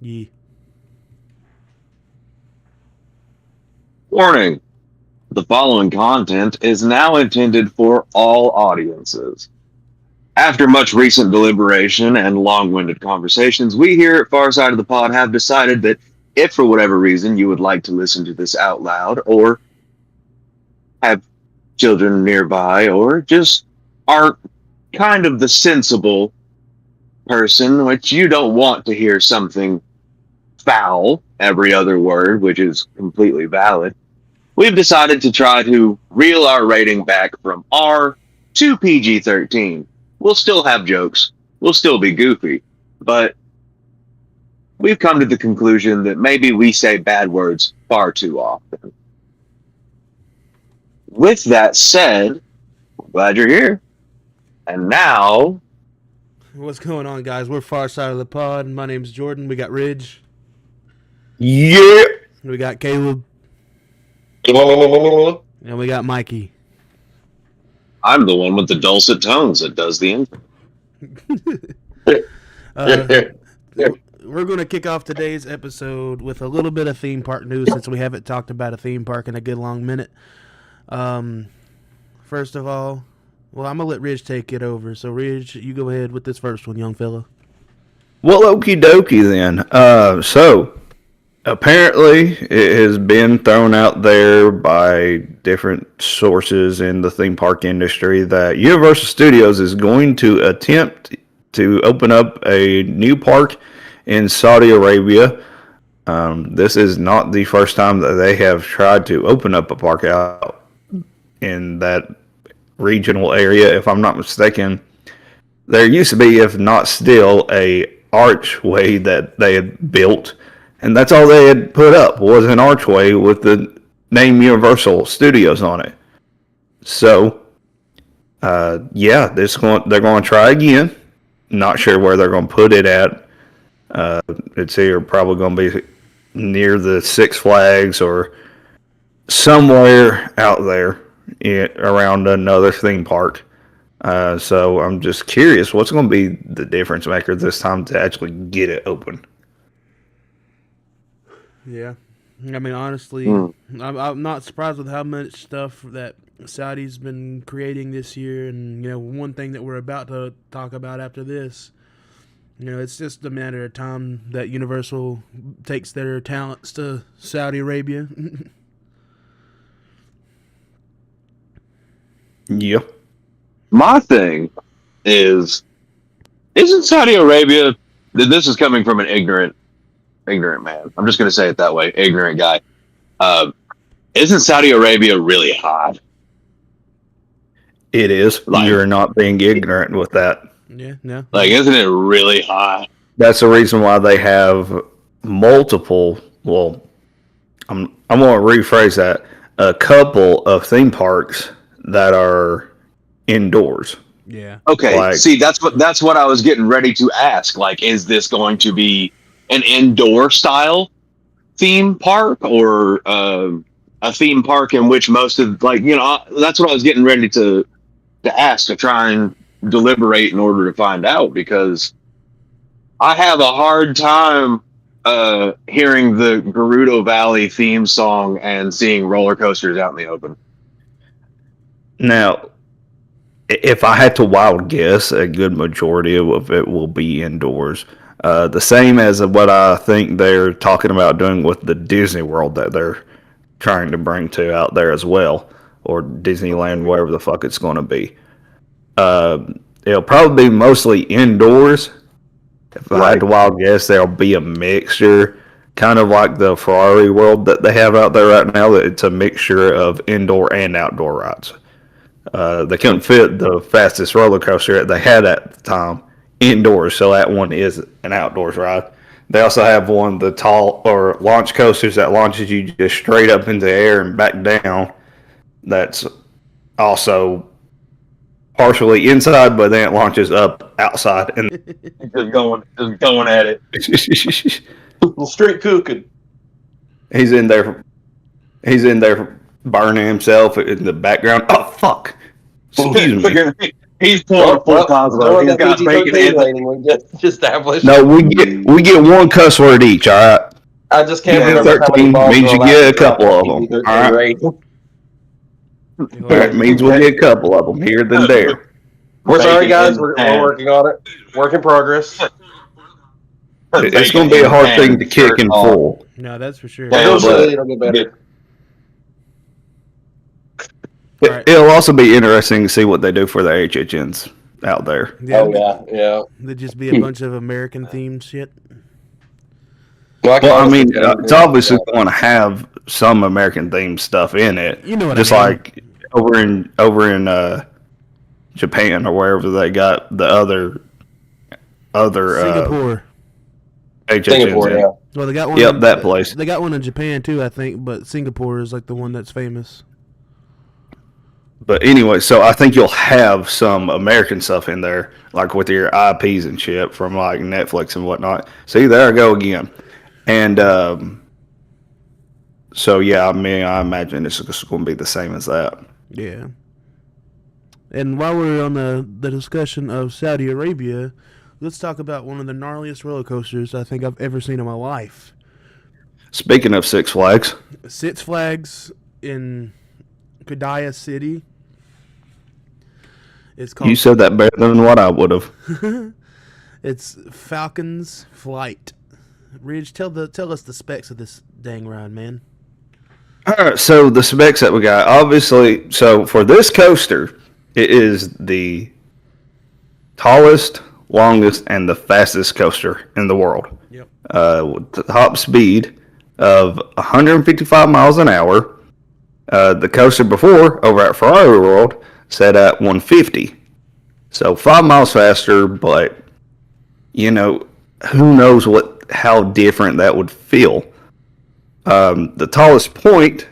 Yeah. Warning: the following content is now intended for all audiences. After much recent deliberation and long winded conversations, we here at Far Side of the Pod have decided that if for whatever reason you would like to listen to this out loud, or have children nearby, or just are kind of the sensible person, which you don't want to hear something foul every other word, which is completely valid, we've decided to try to reel our rating back from R to PG 13. We'll still have jokes, we'll still be goofy, but we've come to the conclusion that maybe we say bad words far too often. With that said, I'm glad you're here. And now, What's going on, guys? We're Far Side of the Pod. My name's Jordan. We got Ridge. Yeah. We got Caleb. And we got Mikey. I'm the one with the dulcet tones that does the intro. We're going to kick off today's episode with a little bit of theme park news since we haven't talked about a theme park in a good long minute. First of all, well, I'm going to let Ridge take it over. So, Ridge, you go ahead with this first one, young fella. Well, okie dokie then. So, apparently, it has been thrown out there by different sources in the theme park industry that Universal Studios is going to attempt to open up a new park in Saudi Arabia. This is not the first time that they have tried to open up a park out in that regional area. If I'm not mistaken, there used to be, if not still, a archway that they had built, and that's all they had put up was an archway with the name Universal Studios on it. So, yeah, they're going to try again. Not sure where they're going to put it at. It's either probably going to be near the Six Flags or somewhere out there around another theme park. So I'm just curious, what's going to be the difference maker this time to actually get it open? Yeah. I mean, honestly, I'm not surprised with how much stuff that Saudi's been creating this year. And, one thing that we're about to talk about after this, it's just a matter of time that Universal takes their talents to Saudi Arabia. Yeah. My thing is, isn't Saudi Arabia, this is coming from an ignorant man. I'm just going to say it that way. Ignorant guy. Isn't Saudi Arabia really hot? It is. Like, you're not being ignorant with that. Yeah, no. Like, isn't it really hot? That's the reason why they have multiple. Well, I'm going to rephrase that. A couple of theme parks that are indoors. Yeah. Okay. See, that's what I was getting ready to ask. Like, is this going to be an indoor style theme park, or a theme park in which most of, that's what I was getting ready to ask, to try and deliberate in order to find out, because I have a hard time hearing the Gerudo Valley theme song and seeing roller coasters out in the open. Now, if I had to wild guess, a good majority of it will be indoors. The same as what I think they're talking about doing with the Disney World that they're trying to bring to out there as well, or Disneyland, wherever the fuck it's going to be. It'll probably be mostly indoors. If I had to wild guess, there'll be a mixture, kind of like the Ferrari World that they have out there right now. That it's a mixture of indoor and outdoor rides. They couldn't fit the fastest roller coaster that they had at the time indoors, so that one is an outdoors ride. They also have one of the tall or launch coasters that launches you just straight up into the air and back down. That's also partially inside, but then it launches up outside and just going at it. Straight cooking. He's in burning himself in the background. Oh fuck! Excuse me. He's pulling a full Cosmo. He's got bacon and rating. We just established. No, we get one cuss word each. All right. I just can't Yeah, remember 13 how many means you balls get a were couple of them. All right. That means we'll get a couple of them here than there. We're sorry, guys. We're working on it. Work in progress. It's going to be a hard thing to kick in full. No, that's for sure. Eventually, it'll get better. Right. It'll also be interesting to see what they do for the HHNs out there. Yeah. They'd just be a bunch of American themed shit. Well, I mean, it's obviously going to have some American themed stuff in it. You know what just I mean. like over in Japan or wherever they got the other Singapore. HHNs Singapore, in. yeah. Well, they got one. Yep, that place. They got one in Japan too, I think, but Singapore is like the one that's famous. But anyway, so I think you'll have some American stuff in there, like with your IPs and shit from like Netflix and whatnot. See, there I go again. And so yeah, I mean, I imagine it's just going to be the same as that. Yeah. And while we're on the discussion of Saudi Arabia, let's talk about one of the gnarliest roller coasters I think I've ever seen in my life. Speaking of Six Flags, Six Flags in Qiddiya City. It's called. you said that better than what I would have. It's Falcon's Flight. Ridge, tell us the specs of this dang ride, man. All right, so the specs that we got, obviously, so for this coaster, it is the tallest, longest, and the fastest coaster in the world. Yep. With the top speed of 155 miles an hour. The coaster before, over at Ferrari World, set at 150. So 5 miles faster, but, you know, who knows how different that would feel. The tallest point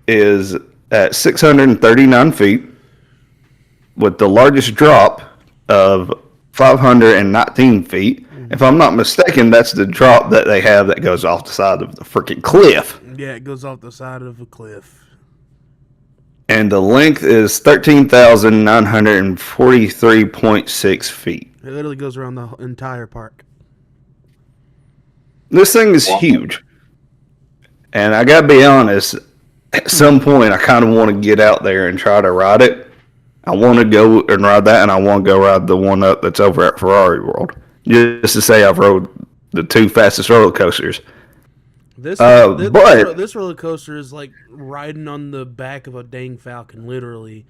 is at 639 feet, with the largest drop of 519 feet. If I'm not mistaken, that's the drop that they have that goes off the side of the freaking cliff. Yeah, it goes off the side of a cliff. And the length is 13,943.6 feet. It literally goes around the entire park. This thing is huge. And I gotta be honest, at some point I kind of want to get out there and try to ride it. I want to go and ride that, and I want to go ride the one up that's over at Ferrari World. Just to say I've rode the two fastest roller coasters. This roller coaster is like riding on the back of a dang falcon, literally.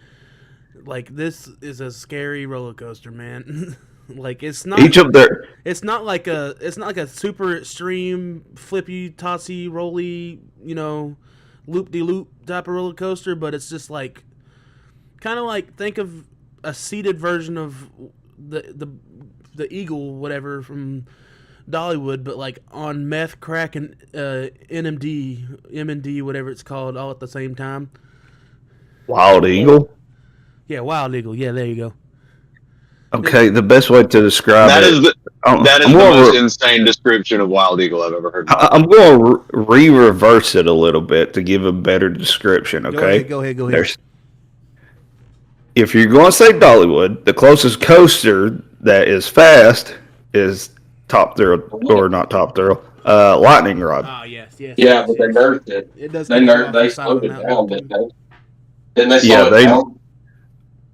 Like, this is a scary roller coaster, man. Like, it's not each of their. It's not like a super extreme flippy, tossy, rolly, loop de loop type of roller coaster, but it's just like kind of like, think of a seated version of the Eagle, whatever, from Dollywood, but like on meth, crack, and MND, whatever it's called, all at the same time. Wild Eagle? Yeah, Wild Eagle. Yeah, there you go. Okay, the best way to describe that it. is the most insane description of Wild Eagle I've ever heard. I'm going to re-reverse it a little bit to give a better description, okay? Go ahead. If you're going to say Dollywood, the closest coaster that is fast is Top Thrill, or not Top Thrill, Lightning Rod. Oh, yes. Yeah, but they nerfed it. It does. They slowed it down, didn't they? Didn't they slow it down?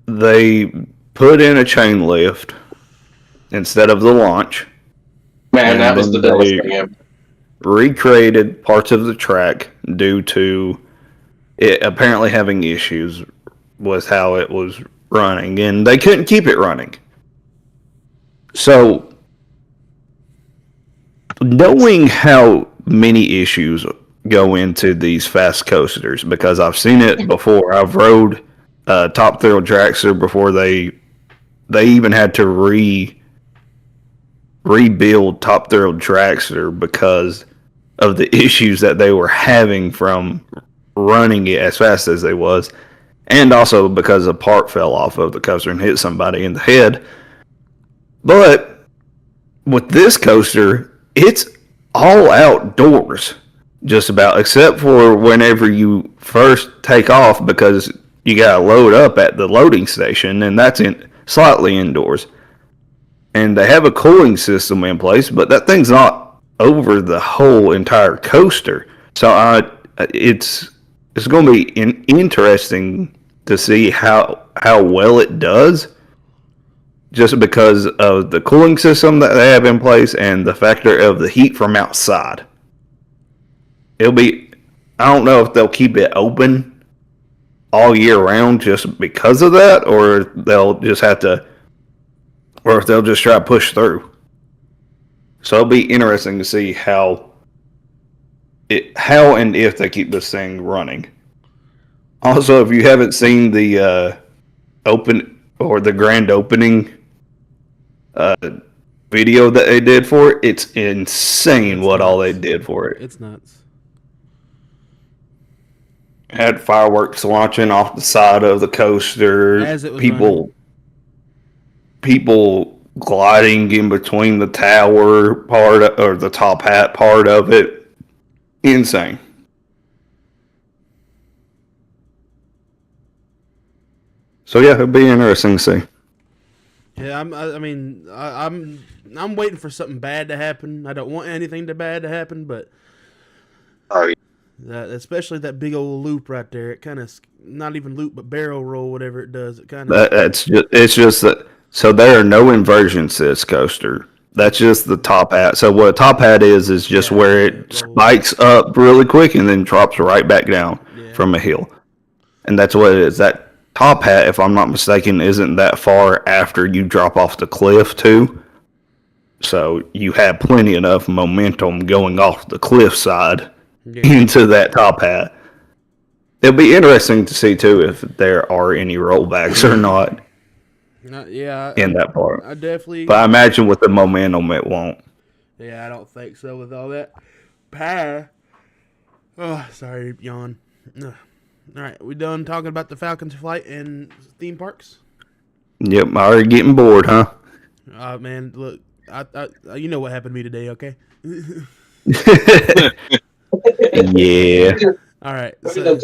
They put in a chain lift instead of the launch. Man, that was the dumbest thing ever. Recreated parts of the track due to it apparently having issues with how it was running, and they couldn't keep it running. So, knowing how many issues go into these fast coasters, because I've seen it before. I've rode Top Thrill Dragster before they even had to rebuild Top Thrill Dragster because of the issues that they were having from running it as fast as they was, and also because a part fell off of the coaster and hit somebody in the head. But with this coaster, it's all outdoors, just about, except for whenever you first take off, because you gotta load up at the loading station, and that's slightly indoors. And they have a cooling system in place, but that thing's not over the whole entire coaster. So it's going to be interesting to see how well it does, just because of the cooling system that they have in place and the factor of the heat from outside. It'll be, I don't know if they'll keep it open all year round just because of that, or they'll just have to, or if they'll just try to push through. So it'll be interesting to see how and if they keep this thing running. Also, if you haven't seen the the grand opening video that they did for it, it's insane what all they did for it. It's nuts. Had fireworks launching off the side of the coaster. As it was people gliding in between the tower part or the top hat part of it. Insane. So yeah, it'll be interesting to see. Yeah, I'm waiting for something bad to happen. I don't want anything bad to happen, but especially that big old loop right there. It kind of, not even loop, but barrel roll, whatever it does. It kind of. It's just that. So there are no inversions to this coaster. That's just the top hat. So what a top hat is just where it spikes up really quick and then drops right back down from a hill. And that's what it is. That top hat, if I'm not mistaken, isn't that far after you drop off the cliff too. So you have plenty enough momentum going off the cliff side into that top hat. It'll be interesting to see too if there are any rollbacks or not. In that part. I definitely. But I imagine with the momentum, it won't. Yeah, I don't think so with all that power. Oh, sorry, yawn. All right, we done talking about the Falcons flight and theme parks? Yep, already getting bored, huh? Man, look, I you know what happened to me today, okay? Yeah. All right, so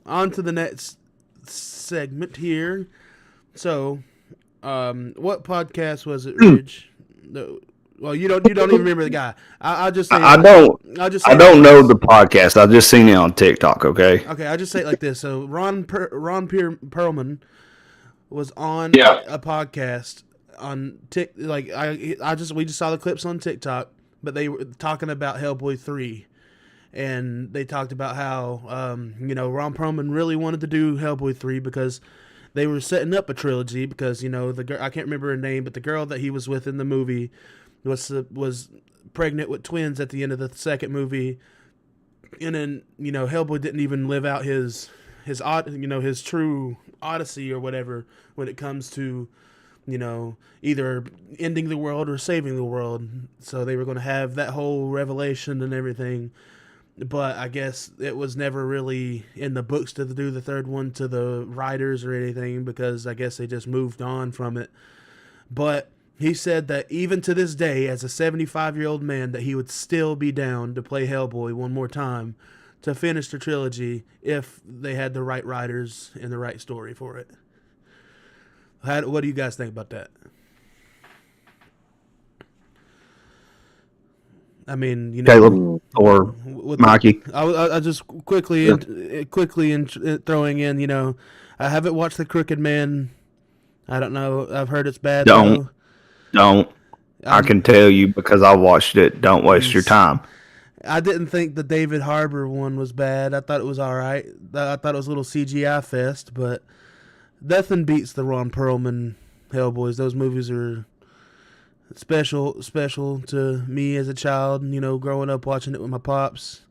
on to the next segment here. So, what podcast was it, Ridge? Well, you don't even remember the guy. I'll just say I don't know the podcast. I've just seen it on TikTok. Okay. Okay, I'll just say it like this. So Ron Perlman was on a podcast on we just saw the clips on TikTok, but they were talking about Hellboy 3. And they talked about how Ron Perlman really wanted to do Hellboy 3 because they were setting up a trilogy because the girl, I can't remember her name, but the girl that he was with in the movie was pregnant with twins at the end of the second movie, and then Hellboy didn't even live out his true odyssey or whatever when it comes to either ending the world or saving the world. So they were going to have that whole revelation and everything. But I guess it was never really in the books to do the third one to the writers or anything because I guess they just moved on from it. But he said that even to this day, as a 75-year-old man, that he would still be down to play Hellboy one more time to finish the trilogy if they had the right writers and the right story for it. What do you guys think about that? I mean, Caleb or Mikey. I just quickly throwing in, I haven't watched The Crooked Man. I don't know. I've heard it's bad. Don't. I can tell you because I watched it. Don't waste your time. I didn't think the David Harbour one was bad. I thought it was all right. I thought it was a little CGI fest, but nothing beats the Ron Perlman Hellboys. Those movies are special to me as a child, growing up watching it with my pops.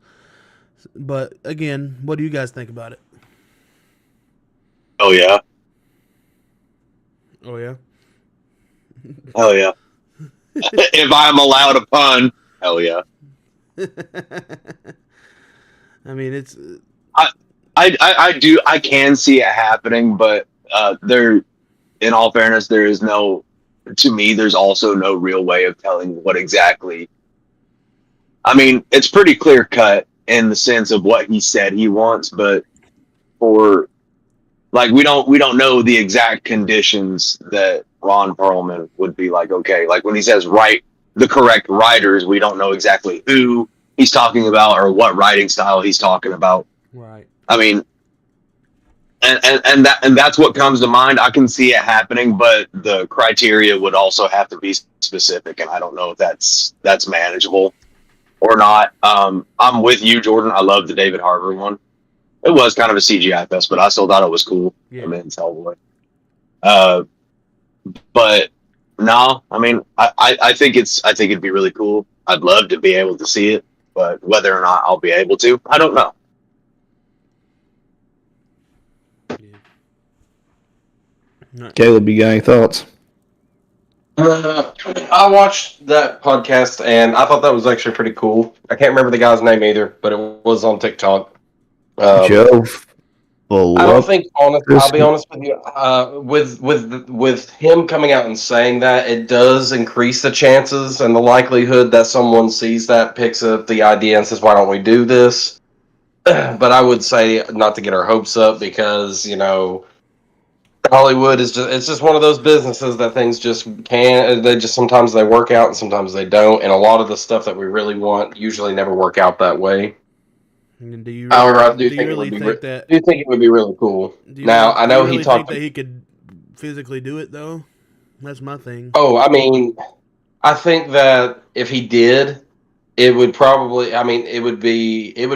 But again, what do you guys think about it? Oh yeah. Oh yeah. Hell yeah. If I'm allowed a pun, hell yeah. I mean, it's. I can see it happening, but in all fairness, there's also no real way of telling what exactly. I mean, it's pretty clear cut in the sense of what he said he wants, but for Like we don't know the exact conditions that Ron Perlman would be like, okay, like when he says write the correct writers, we don't know exactly who he's talking about or what writing style he's talking about. Right. I mean, and that's what comes to mind. I can see it happening, but the criteria would also have to be specific, and I don't know if that's manageable or not. I'm with you, Jordan. I love the David Harbour one. It was kind of a CGI fest, but I still thought it was cool. Yeah. I mean, it's Hellboy. But no, I mean, I think it'd be really cool. I'd love to be able to see it, but whether or not I'll be able to, I don't know. Yeah. Caleb, you got any thoughts? I watched that podcast and I thought that was actually pretty cool. I can't remember the guy's name either, but it was on TikTok. Joe I don't think, I'll be honest with you, with him coming out and saying that, it does increase the chances and the likelihood that someone sees that, picks up the idea and says, why don't we do this? But I would say not to get our hopes up because, you know, Hollywood is just, it's just one of those businesses that things just sometimes they work out and sometimes they don't. And a lot of the stuff that we really want usually never work out that way. And do you However, I do do think you really think that? I do think it would be really cool. Do you Now, really- I do you know really he talked. think that he could physically do it though. That's my thing. Oh, I mean, I think that if he did, it would probably. I mean, it would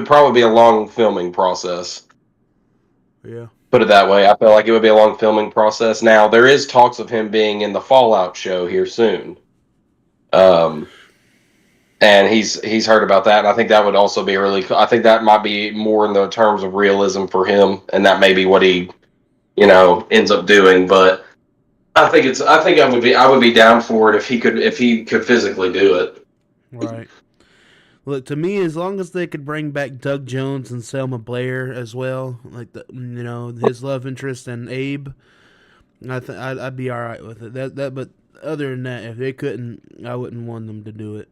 probably be a long filming process. Yeah. Put it that way. I feel like it would be a long filming process. Now, there is talks of him being in the Fallout show here soon. And he's heard about that, and I think that would also be really cool. I think that might be more in the terms of realism for him, and that may be what he, you know, ends up doing. But I think I would be down for it if he could physically do it. Right. Look, to me, as long as they could bring back Doug Jones and Selma Blair as well, like his love interest and Abe, I'd be all right with it. But other than that, if they couldn't, I wouldn't want them to do it.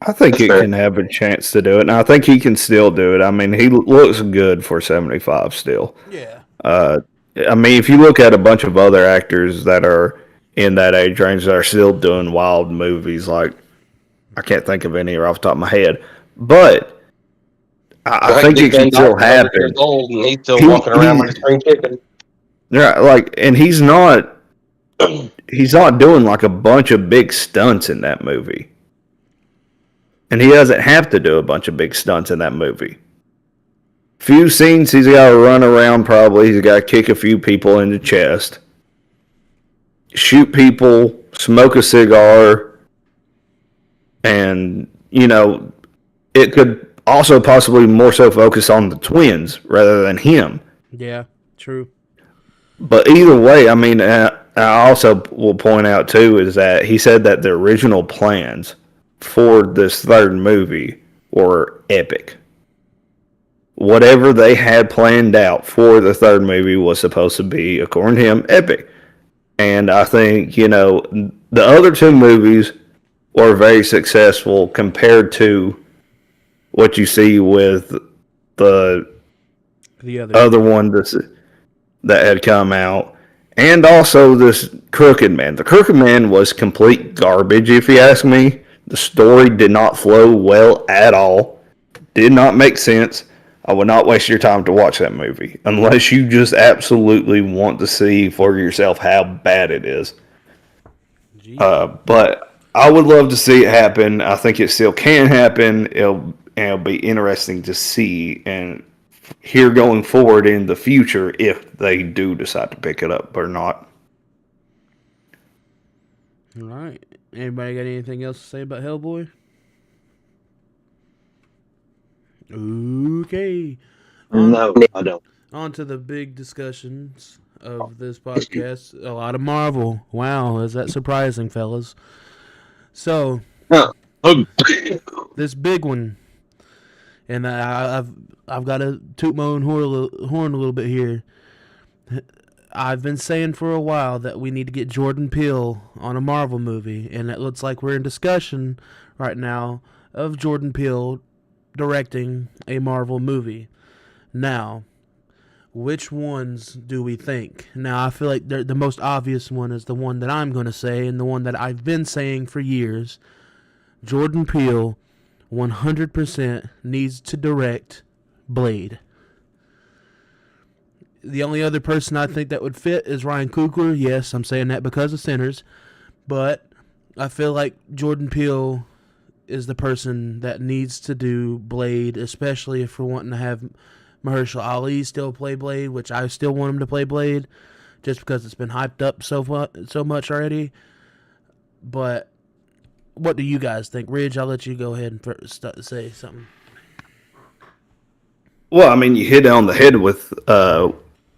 I think That's it fair. can have a chance to do it, and I think he can still do it. I mean, he looks good for 75 still. Yeah. I mean, if you look at a bunch of other actors that are in that age range that are still doing wild movies, like I can't think of any off the top of my head, but I think it can still happen. Years old and he's still He- walking around he- like a spring chicken. Yeah, like, and he's not doing like a bunch of big stunts in that movie. And he doesn't have to do a bunch of big stunts in that movie. Few scenes he's got to run around probably. He's got to kick a few people in the chest. Shoot people, smoke a cigar. And, you know, it could also possibly more so focus on the twins rather than him. Yeah. True. But either way, I mean, I also will point out too is that he said that the original plans for this third movie were epic. Whatever they had planned out for the third movie was supposed to be, according to him, epic. And I think, you know, the other two movies were very successful compared to what you see with the other one that had come out. And also this Crooked Man. The Crooked Man was complete garbage, if you ask me. The story did not flow well at all. Did not make sense. I would not waste your time to watch that movie unless you just absolutely want to see for yourself how bad it is. But I would love to see it happen. I think it still can happen. It'll be interesting to see and hear going forward in the future if they do decide to pick it up or not. All right. Anybody got anything else to say about Hellboy? Okay. No, I don't. On to the big discussions of this podcast. A lot of Marvel. Wow, is that surprising, fellas? So, this big one, and I've got to toot my own horn a little bit here. I've been saying for a while that we need to get Jordan Peele on a Marvel movie, and it looks like we're in discussion right now of Jordan Peele directing a Marvel movie. Now, which ones do we think? Now, I feel like the most obvious one is the one that I'm going to say, and the one that I've been saying for years. Jordan Peele 100% needs to direct Blade. The only other person I think that would fit is Ryan Coogler. Yes, I'm saying that because of Sinners. But I feel like Jordan Peele is the person that needs to do Blade, especially if we're wanting to have Mahershala Ali still play Blade, which I still want him to play Blade, just because it's been hyped up so much already. But what do you guys think? Ridge, I'll let you go ahead and say something. Well, I mean, you hit it on the head with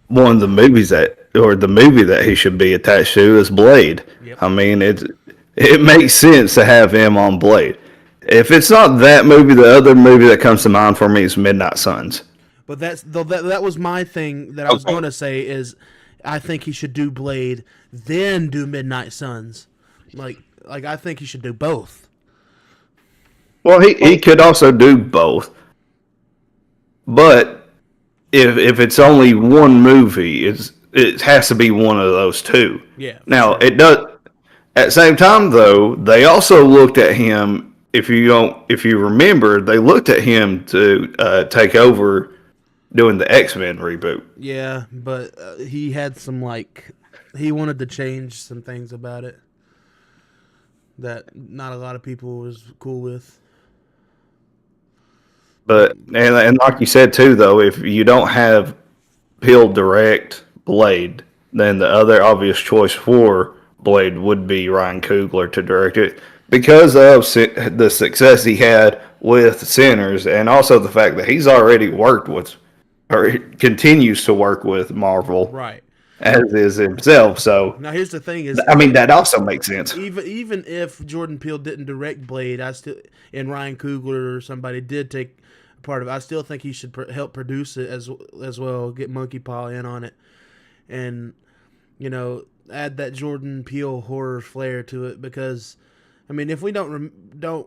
one of the movies the movie that he should be attached to is Blade. Yep. I mean, it makes sense to have him on Blade. If it's not that movie, the other movie that comes to mind for me is Midnight Suns. But that was my thing that I was going to say is I think he should do Blade, then do Midnight Suns. Like I think he should do both. Well, he could also do both. But if it's only one movie, it has to be one of those two. Yeah. Now, it does. At the same time, though, they also looked at him. If you remember, they looked at him to take over doing the X-Men reboot. Yeah, but he had some he wanted to change some things about it that not a lot of people was cool with. But and like you said too, though, if you don't have Peele direct Blade, then the other obvious choice for Blade would be Ryan Coogler to direct it because of the success he had with Sinners, and also the fact that he's already worked with, or continues to work with Marvel, right? As is himself. So now here's the thing: is I mean that also makes sense. Even if Jordan Peele didn't direct Blade, and Ryan Coogler or somebody did take part of it, I still think he should help produce it as well. Get Monkey Paw in on it, and add that Jordan Peele horror flair to it because. I mean, if we don't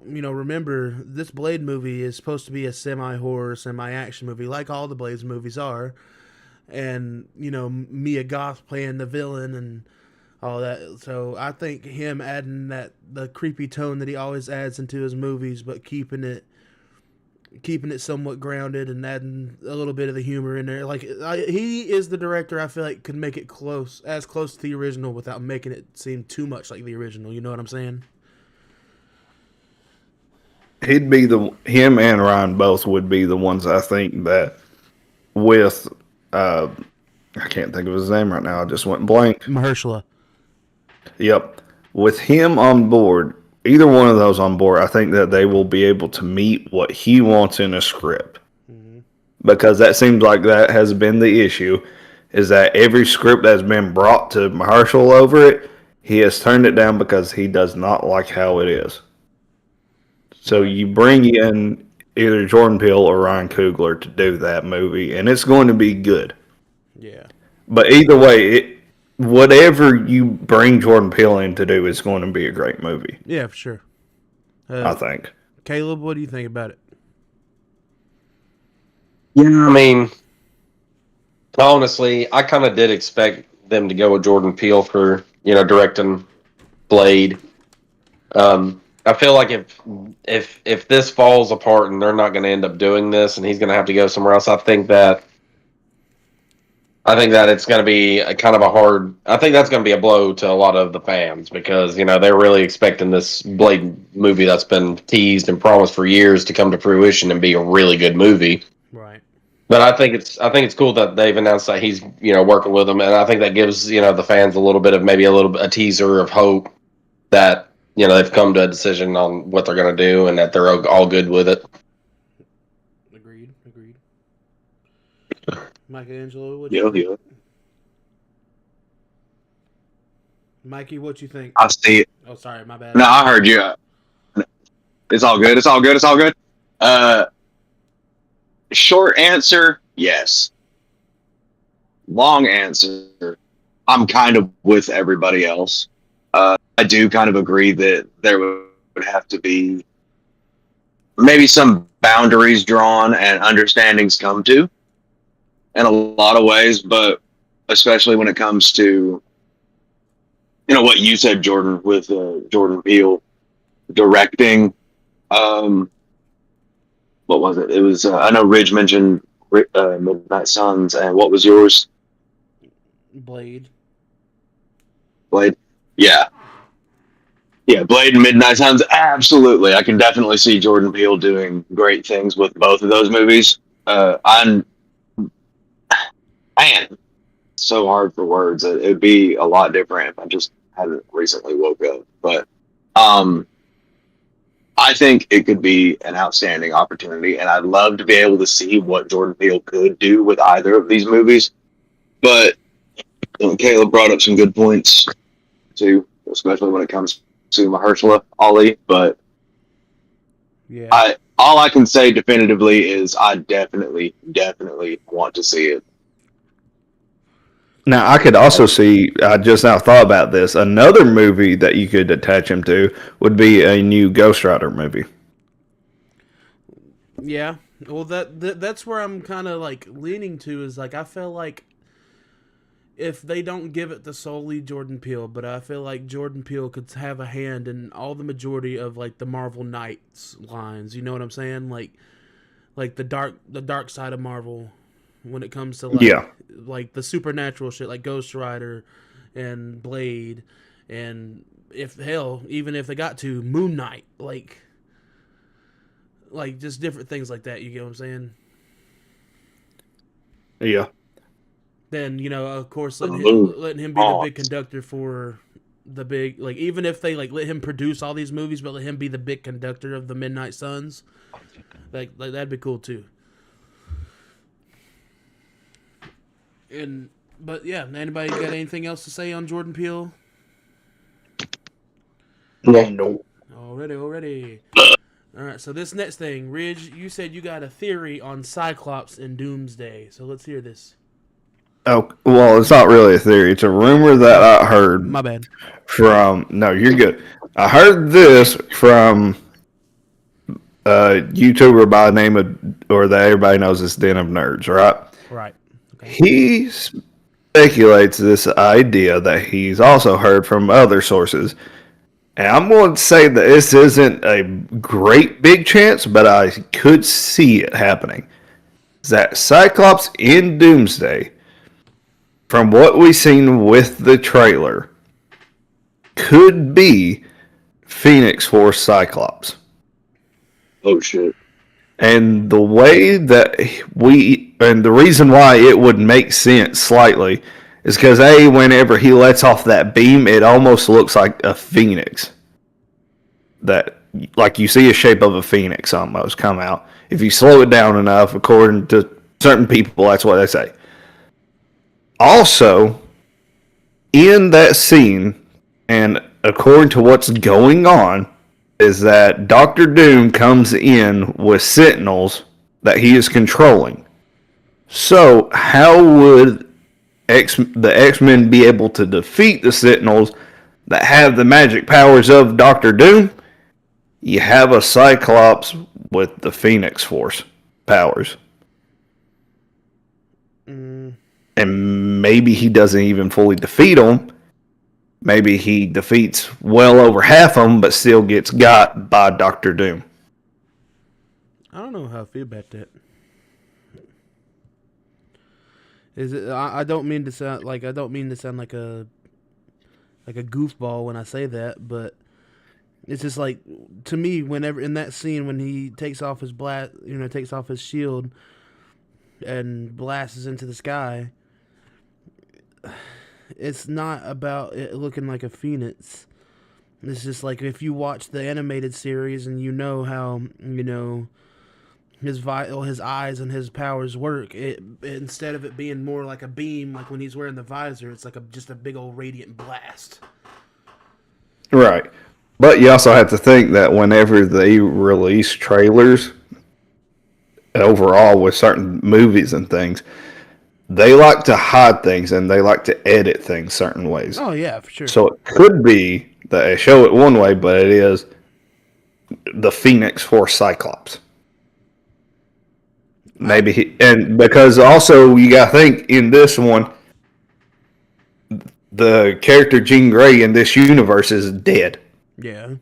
remember, this Blade movie is supposed to be a semi-horror, semi-action movie, like all the Blade movies are, and Mia Goth playing the villain and all that. So I think him adding the creepy tone that he always adds into his movies, but keeping it somewhat grounded and adding a little bit of the humor in there. He is the director I feel like could make it as close to the original without making it seem too much like the original. You know what I'm saying? He'd be him and Ryan both would be the ones I think that with I can't think of his name right now. I just went blank. Mahershala. Yep. With him on board, either one of those on board, I think that they will be able to meet what he wants in a script. Mm-hmm. Because that seems like that has been the issue, is that every script that's been brought to Mahershala over it, he has turned it down because he does not like how it is. So you bring in either Jordan Peele or Ryan Coogler to do that movie, and it's going to be good. Yeah. But either way, whatever you bring Jordan Peele in to do is going to be a great movie. Yeah, for sure. I think. Caleb, what do you think about it? Yeah, I mean, honestly, I kind of did expect them to go with Jordan Peele for, directing Blade. I feel like if this falls apart and they're not going to end up doing this and he's going to have to go somewhere else, I think that it's going to be I think that's going to be a blow to a lot of the fans because, they're really expecting this Blade movie that's been teased and promised for years to come to fruition and be a really good movie. Right. But I think it's cool that they've announced that he's, working with them. And I think that gives, the fans a little bit of maybe a teaser of hope that, they've come to a decision on what they're going to do and that they're all good with it. Agreed. Michelangelo, what Yeah. Mikey, what you think? I see it. Oh, sorry, my bad. No, I heard you. It's all good. Short answer, yes. Long answer, I'm kind of with everybody else. I do kind of agree that there would have to be maybe some boundaries drawn and understandings come to. in a lot of ways, but especially when it comes to, what you said, Jordan, with Jordan Peele directing. What was it? It was, I know Ridge mentioned Midnight Suns, and what was yours? Blade. Yeah. Yeah, Blade and Midnight Suns, absolutely. I can definitely see Jordan Peele doing great things with both of those movies. Man, so hard for words. It'd be a lot different if I just hadn't recently woke up. But I think it could be an outstanding opportunity, and I'd love to be able to see what Jordan Peele could do with either of these movies. But Caleb brought up some good points, too, especially when it comes to Mahershala Ali. But yeah, all I can say definitively is I definitely want to see it. Now, I could also see, I just now thought about this, another movie that you could attach him to would be a new Ghost Rider movie. Yeah. Well, that's where I'm kind of like leaning to, is like I feel like if they don't give it to solely Jordan Peele, but I feel like Jordan Peele could have a hand in all the majority of like the Marvel Knights lines. You know what I'm saying? Like the dark side of Marvel when it comes to like the supernatural shit, like Ghost Rider and Blade, and even if they got to Moon Knight, like just different things like that. You get what I'm saying? Yeah. Then, of course, letting him be the big conductor for the big, like, even if they, like, let him produce all these movies, but let him be the big conductor of the Midnight Suns, like that'd be cool, too. But, yeah, anybody got anything else to say on Jordan Peele? No. Already. All right, so this next thing, Ridge, you said you got a theory on Cyclops and Doomsday, so let's hear this. Oh, well, it's not really a theory. It's a rumor that I heard. My bad. No, you're good. I heard this from a YouTuber by the name of, or that everybody knows as Den of Nerds, right? Right. Okay. He speculates this idea that he's also heard from other sources. And I'm going to say that this isn't a great big chance, but I could see it happening. That Cyclops in Doomsday, from what we've seen with the trailer, could be Phoenix Force Cyclops. Oh, shit. And the way that and the reason why it would make sense slightly is because, whenever he lets off that beam, it almost looks like a phoenix. Like you see a shape of a phoenix almost come out. If you slow it down enough, according to certain people, that's what they say. Also, in that scene, and according to what's going on, is that Doctor Doom comes in with Sentinels that he is controlling. So, how would the X-Men be able to defeat the Sentinels that have the magic powers of Doctor Doom? You have a Cyclops with the Phoenix Force powers. And maybe he doesn't even fully defeat them. Maybe he defeats well over half of them, but still gets got by Doctor Doom. I don't know how I feel about that. I don't mean to sound like a goofball when I say that, but it's just like, to me, whenever in that scene when he takes off his takes off his shield and blasts into the sky, it's not about it looking like a phoenix. It's just like, if you watch the animated series and you know how his eyes and his powers work, instead of it being more like a beam, like when he's wearing the visor, it's like just a big old radiant blast. Right. But you also have to think that whenever they release trailers, overall with certain movies and things, they like to hide things and they like to edit things certain ways. Oh, yeah, for sure. So it could be that they show it one way, but it is the Phoenix Force Cyclops. Maybe and because also you got to think in this one, the character Jean Grey in this universe is dead. Yeah.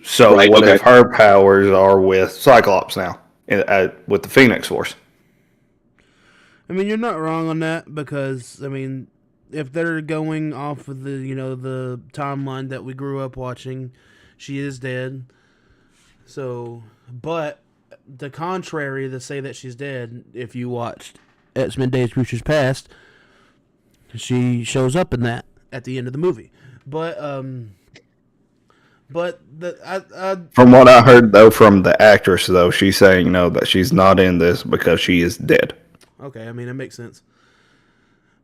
So Right, what okay. if her powers are with Cyclops now, with the Phoenix Force? I mean, you're not wrong on that because, I mean, if they're going off of the, the timeline that we grew up watching, she is dead. So, but the contrary to say that she's dead, if you watched X-Men Days of Futures Past, she shows up in that at the end of the movie. But From what I heard though from the actress though, she's saying that she's not in this because she is dead. Okay, I mean it makes sense.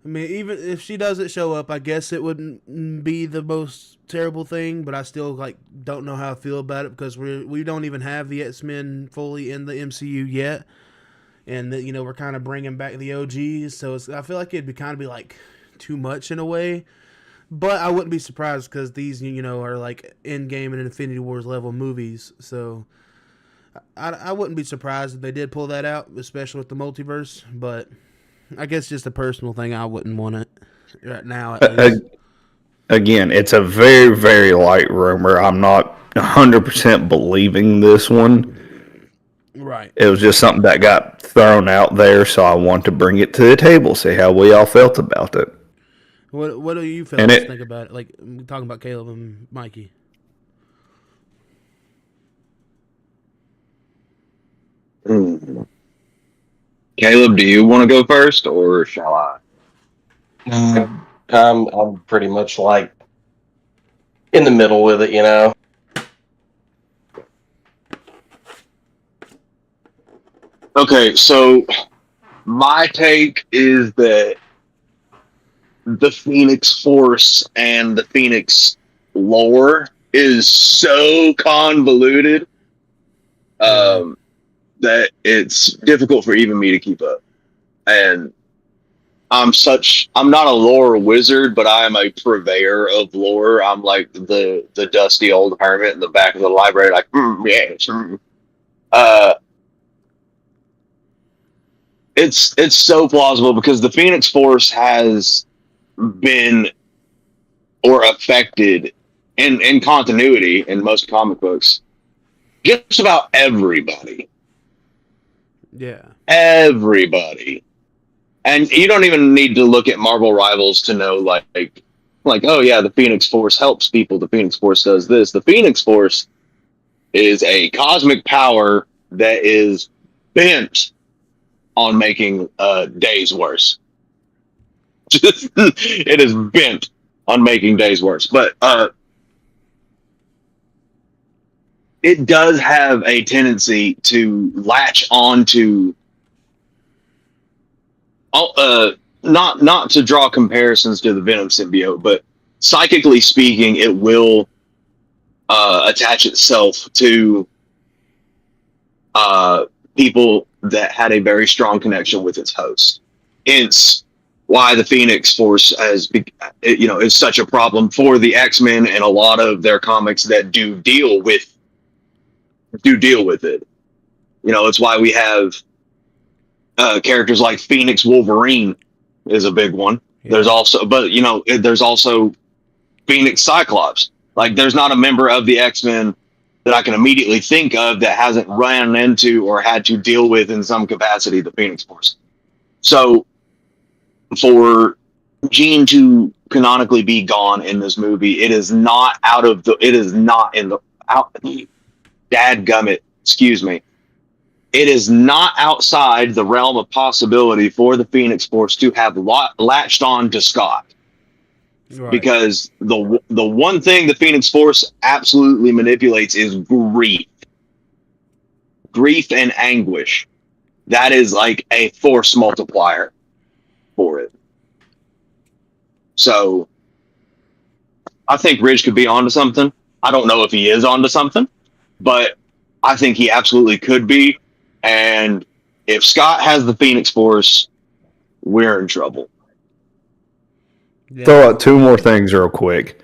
I mean, even if she doesn't show up, I guess it wouldn't be the most terrible thing. But I still don't know how I feel about it because we don't even have the X-Men fully in the MCU yet, and we're kind of bringing back the OGs. So I feel like it'd be kind of be too much in a way. But I wouldn't be surprised because these are Endgame and Infinity Wars level movies. So I wouldn't be surprised if they did pull that out, especially with the multiverse. But I guess just a personal thing, I wouldn't want it right now. At least. Again, it's a very, very light rumor. I'm not 100% believing this one. Right. It was just something that got thrown out there, so I want to bring it to the table, see how we all felt about it. What do you fellas think about it? Like, we're talking about Caleb and Mikey. Caleb, do you want to go first, or shall I? I'm pretty much in the middle with it, Okay, so my take is that the Phoenix Force and the Phoenix lore is so convoluted that it's difficult for even me to keep up. And I'm not a lore wizard, but I am a purveyor of lore. I'm like the dusty old hermit in the back of the library, it's so plausible because the Phoenix Force has been or affected in continuity in most comic books just about everybody. Yeah. Everybody. And you don't even need to look at Marvel Rivals to know oh yeah, the Phoenix Force helps people. The Phoenix Force does this. The Phoenix Force is a cosmic power that is bent on making days worse. It is bent on making days worse. But it does have a tendency to latch on to not to draw comparisons to the Venom symbiote, but psychically speaking, it will attach itself to people that had a very strong connection with its host. Hence why the Phoenix Force is such a problem for the X-Men and a lot of their comics that do deal with it. It's why we have characters like Phoenix Wolverine is a big one. Yeah. There's also Phoenix Cyclops. There's not a member of the X-Men that I can immediately think of that hasn't run into or had to deal with in some capacity the Phoenix Force. So for Jean to canonically be gone in this movie, it is not dadgummit, excuse me. It is not outside the realm of possibility for the Phoenix Force to have latched on to Scott. Right. Because the one thing the Phoenix Force absolutely manipulates is grief and anguish. That is like a force multiplier for it. So I think Ridge could be onto something. I don't know if he is onto something, but I think he absolutely could be. And if Scott has the Phoenix Force, we're in trouble. Yeah. Throw out two more things real quick.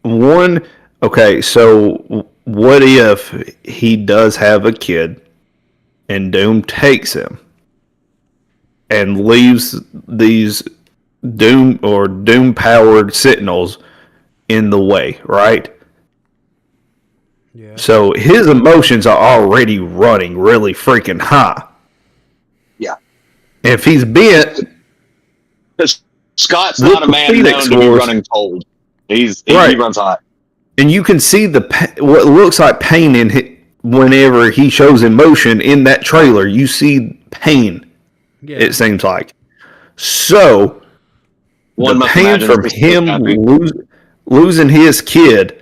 One, okay, so what if he does have a kid and Doom takes him and leaves these Doom-powered Sentinels in the way, right? Yeah. So his emotions are already running really freaking high. Yeah. If he's bent, Scott's With not a the man Phoenix known to be Force. running cold. He Right. runs hot. and you can see what looks like pain in whenever he shows emotion in that trailer. You see pain. Yeah. It seems like. So One the must pain imagine from this is him happy. losing his kid.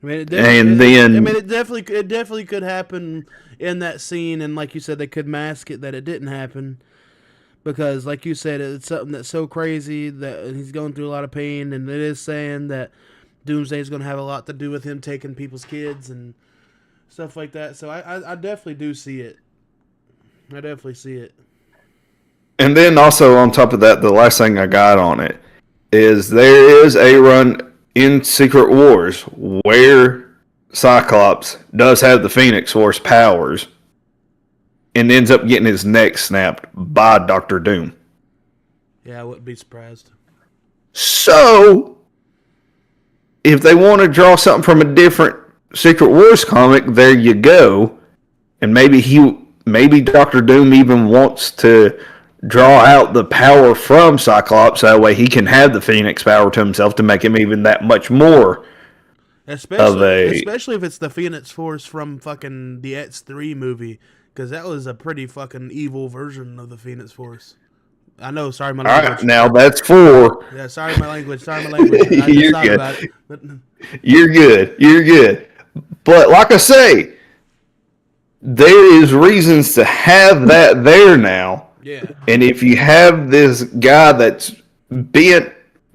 I mean, it definitely could happen in that scene, and like you said, they could mask it that it didn't happen because, like you said, it's something that's so crazy that he's going through a lot of pain, and it is saying that Doomsday is going to have a lot to do with him taking people's kids and stuff like that. So I definitely do see it. I definitely see it. And then also on top of that, the last thing I got on it is there is a run in Secret Wars where Cyclops does have the Phoenix Force powers and ends up getting his neck snapped by Doctor Doom. Yeah, I wouldn't be surprised. So, if they want to draw something from a different Secret Wars comic, there you go. And maybe Doctor Doom even wants to draw out the power from Cyclops, that way he can have the Phoenix power to himself to make him even that much more. Especially if it's the Phoenix Force from fucking the X3 movie, because that was a pretty fucking evil version of the Phoenix Force. I know, sorry my language. All right, now that's 4. Yeah, sorry my language. I just You're thought good. about it. But, You're good. But like I say, there is reasons to have that there now. yeah. And if you have this guy that's bent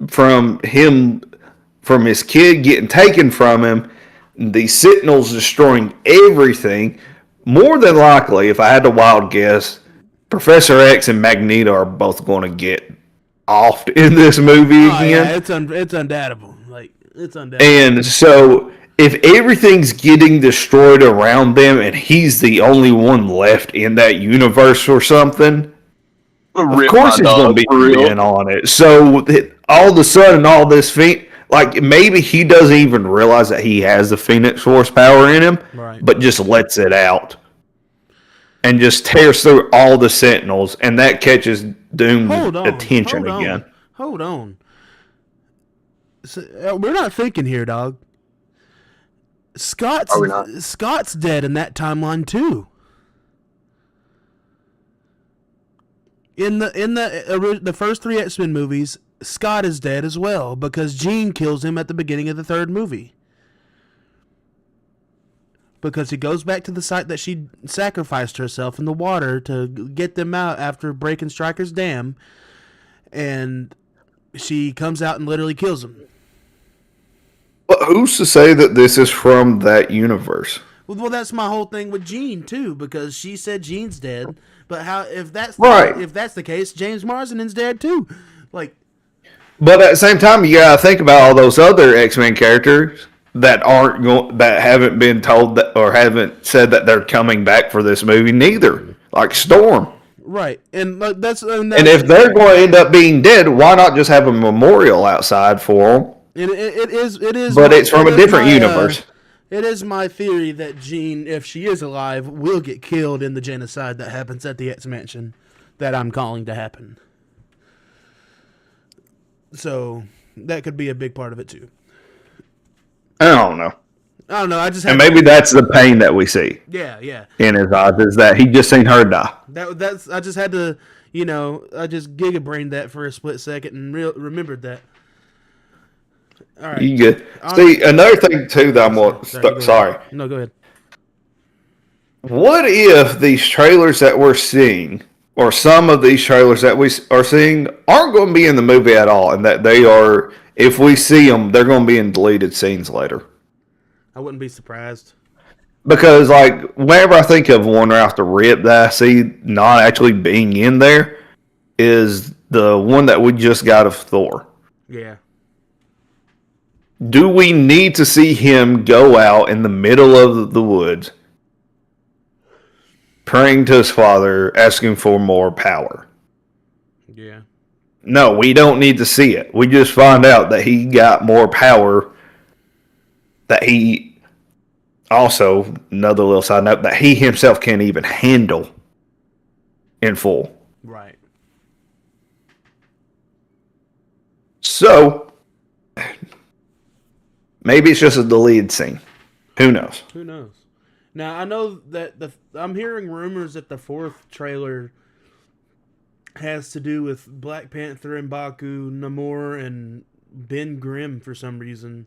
from his kid getting taken from him, the Sentinels destroying everything, more than likely, if I had to wild guess, Professor X and Magneto are both going to get offed in this movie Oh, again. yeah, it's undoubtable. Like, it's undoubtable. And so, if everything's getting destroyed around them and he's the only one left in that universe or something, of course he's going to be in on it. So, all of a sudden, all this like maybe he doesn't even realize that he has the Phoenix Force power in him, Right. but just lets it out and just tears through all the Sentinels, and that catches Doom's attention again. Hold on. So, we're not thinking here, dog. Are we not? Scott's dead in that timeline too. In the first 3 X-Men movies, Scott is dead as well because Jean kills him at the beginning of the 3rd movie. Because he goes back to the site that she sacrificed herself in the water to get them out after breaking Stryker's dam, and she comes out and literally kills him. But who's to say that this is from that universe? Well, that's my whole thing with Jean too, because she said Jean's dead. But if that's the case, James Marsden's dead too. Like, but at the same time, you gotta think about all those other X-Men characters that haven't been told that or haven't said that they're coming back for this movie neither. Like Storm. right, and that's And if they're going to end up being dead, why not just have a memorial outside for them? It is. But it's from a different universe. It is my theory that Jean, if she is alive, will get killed in the genocide that happens at the X-Mansion that I'm calling to happen. So that could be a big part of it too. I don't know. I just and maybe that's the pain that we see. Yeah. In his eyes is that he just seen her die. That's I just had to, I just giga-brained that for a split second and remembered that. All right. You good? See, another thing too that I'm sorry. No, go ahead. What if these trailers that we're seeing, or some of these trailers that we are seeing, aren't going to be in the movie at all, and that they are, if we see them, they're going to be in deleted scenes later? I wouldn't be surprised. Because, like, whenever I think of one right off the rip that I see not actually being in there, is the one that we just got of Thor. Yeah. Do we need to see him go out in the middle of the woods praying to his father, asking for more power. Yeah. No, we don't need to see it. We just find out that he got more power, that he also, another little side note, that he himself can't even handle in full. Right. So, maybe it's just a deleted scene. Who knows? Who knows? Now, I know that I'm hearing rumors that the 4th trailer has to do with Black Panther and M'Baku, Namor, and Ben Grimm for some reason.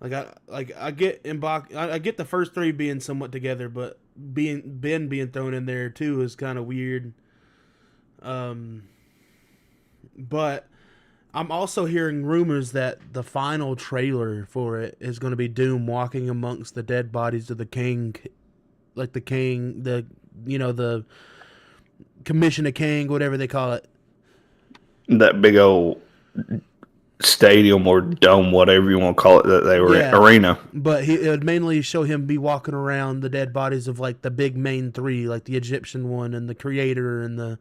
I get M'Baku, I get the first 3 being somewhat together, but Ben being thrown in there too is kind of weird. But I'm also hearing rumors that the final trailer for it is going to be Doom walking amongst the dead bodies of the King, like the King, the Commission of King, whatever they call it. That big old stadium or dome, whatever you want to call it, that they were in, arena. But it would mainly show him be walking around the dead bodies of like the big main 3, like the Egyptian one and the Creator and the...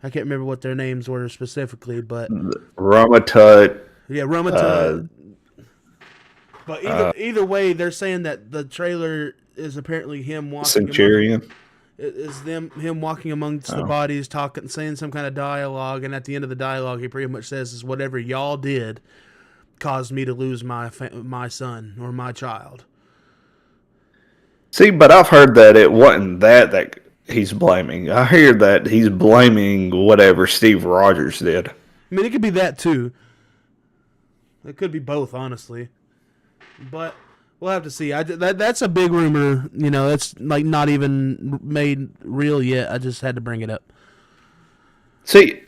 I can't remember what their names were specifically, but Ramatut. Yeah, Ramatut. But either way, they're saying that the trailer is apparently him walking. Centurion. Him walking amongst the bodies, talking, saying some kind of dialogue, and at the end of the dialogue, he pretty much says, "Is whatever y'all did caused me to lose my son or my child." See, but I've heard that it wasn't that he's blaming. I hear that he's blaming whatever Steve Rogers did. I mean, it could be that too. It could be both, honestly. But we'll have to see. That's a big rumor. That's like not even made real yet. I just had to bring it up. See,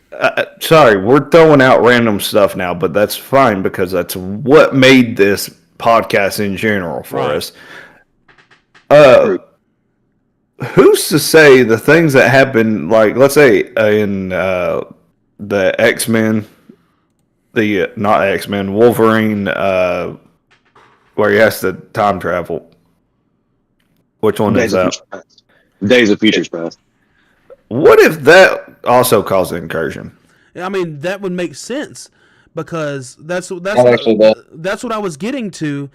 sorry, we're throwing out random stuff now, but that's fine because that's what made this podcast in general for us. Who's to say the things that happen, like, let's say in the X-Men, not X-Men, Wolverine, where he has to time travel. Which one is that? Days of Futures Past. What if that also caused an incursion? I mean, that would make sense because that's what I was getting to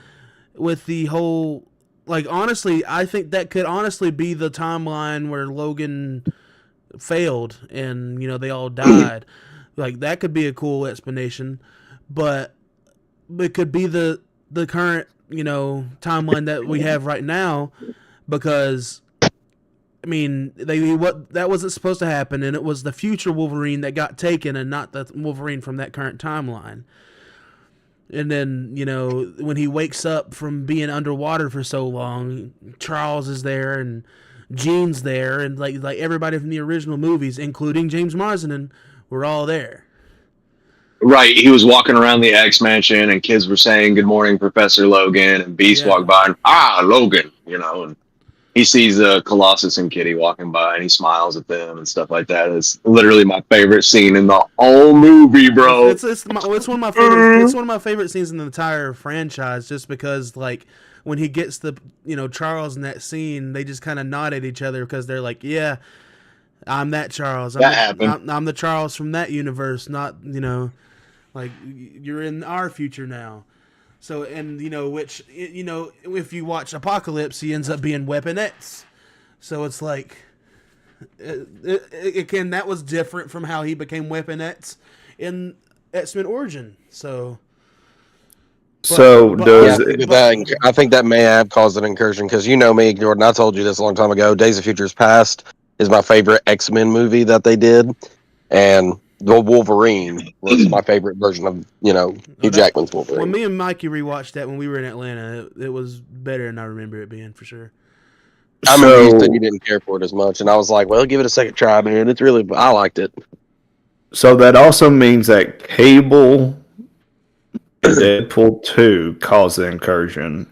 with the whole. Like, honestly, I think that could honestly be the timeline where Logan failed and, they all died. Like, that could be a cool explanation. But it could be the current, timeline that we have right now because, I mean, that wasn't supposed to happen, and it was the future Wolverine that got taken and not the Wolverine from that current timeline. And then, when he wakes up from being underwater for so long, Charles is there and Jean's there and like everybody from the original movies, including James Marsden, were all there. Right. He was walking around the X Mansion and kids were saying, "Good morning, Professor Logan," and Beast walked by and, Logan, and he sees Colossus and Kitty walking by and he smiles at them and stuff like that. It's literally my favorite scene in the whole movie, bro. It's one of my favorite. It's one of my favorite scenes in the entire franchise, just because like when he gets the Charles in that scene, they just kind of nod at each other because they're like, "Yeah, I'm that Charles. I'm the Charles from that universe, not like you're in our future now." So, and which if you watch Apocalypse, he ends up being Weapon X. So it's like, that was different from how he became Weapon X in X-Men Origin. So I think that may have caused an incursion because me, Jordan. I told you this a long time ago. Days of Futures Past is my favorite X-Men movie that they did, and the Wolverine was my favorite version of Hugh Jackman's Wolverine. When me and Mikey rewatched that when we were in Atlanta, it was better than I remember it being, for sure. I remember you said you didn't care for it as much, and I was like, well, give it a second try, man. I liked it. So that also means that Cable Deadpool 2 caused the incursion.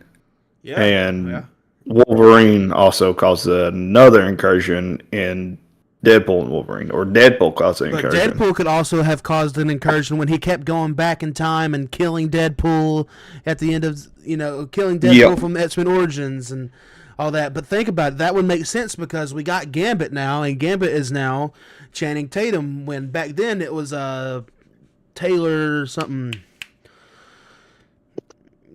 Yeah. And Wolverine also caused another incursion in Deadpool and Wolverine, or Deadpool caused an incursion. Deadpool could also have caused an incursion when he kept going back in time and killing Deadpool at the end of, killing Deadpool from X-Men Origins and all that. But think about it, that would make sense because we got Gambit now, and Gambit is now Channing Tatum. When back then it was Taylor something.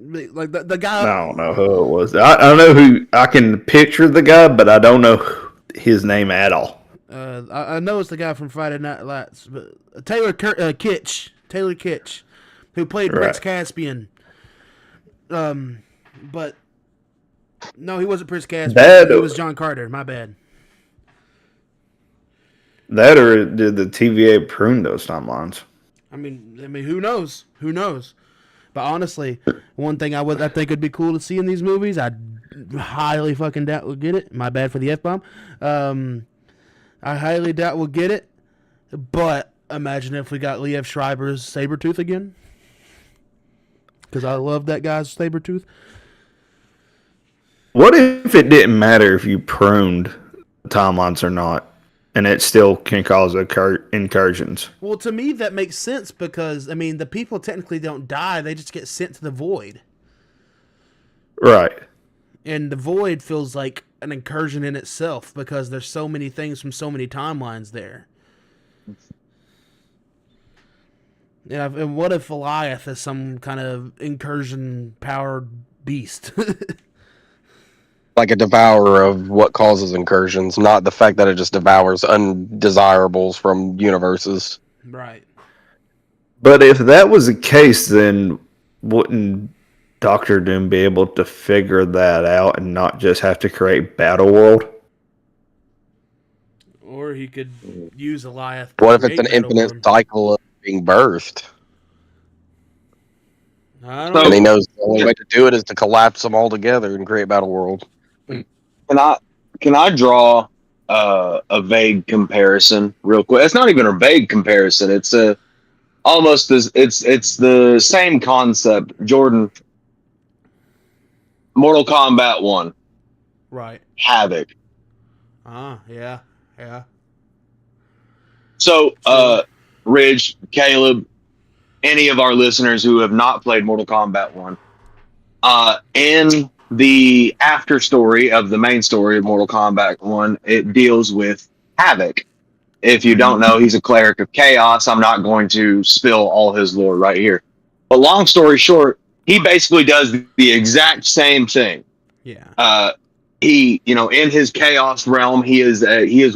Like the guy. I don't know who it was. I know who. I can picture the guy, but I don't know his name at all. I know it's the guy from Friday Night Lights, but Taylor Kitsch, who played Prince Caspian. But no, he wasn't Prince Caspian. He was John Carter. My bad. That or did the TVA prune those timelines? I mean, who knows? Who knows? But honestly, one thing I think would be cool to see in these movies, I highly fucking doubt we'll get it. My bad for the F-bomb. I highly doubt we'll get it. But imagine if we got Liev Schreiber's Sabretooth again. Because I love that guy's Sabretooth. What if it didn't matter if you pruned timelines or not, and it still can cause incursions? Well, to me, that makes sense because, I mean, the people technically don't die. They just get sent to the void. Right. And the void feels like an incursion in itself because there's so many things from so many timelines there. Yeah, and what if Goliath is some kind of incursion-powered beast? Like a devourer of what causes incursions, not the fact that it just devours undesirables from universes. Right. But if that was the case, then wouldn't Doctor Doom be able to figure that out and not just have to create Battle World? Or he could use Goliath. What if it's an infinite cycle of being birthed? I don't know. And he knows the only way to do it is to collapse them all together and create Battle World. Can I draw a vague comparison real quick? It's not even a vague comparison. It's almost it's the same concept. Jordan, Mortal Kombat 1. Right. Havoc. Yeah. So, Ridge, Caleb, any of our listeners who have not played Mortal Kombat 1, in the after story of the main story of Mortal Kombat 1, it deals with Havoc. If you don't know, he's a cleric of chaos. I'm not going to spill all his lore right here. But long story short, he basically does the exact same thing. Yeah. He, in his chaos realm, he is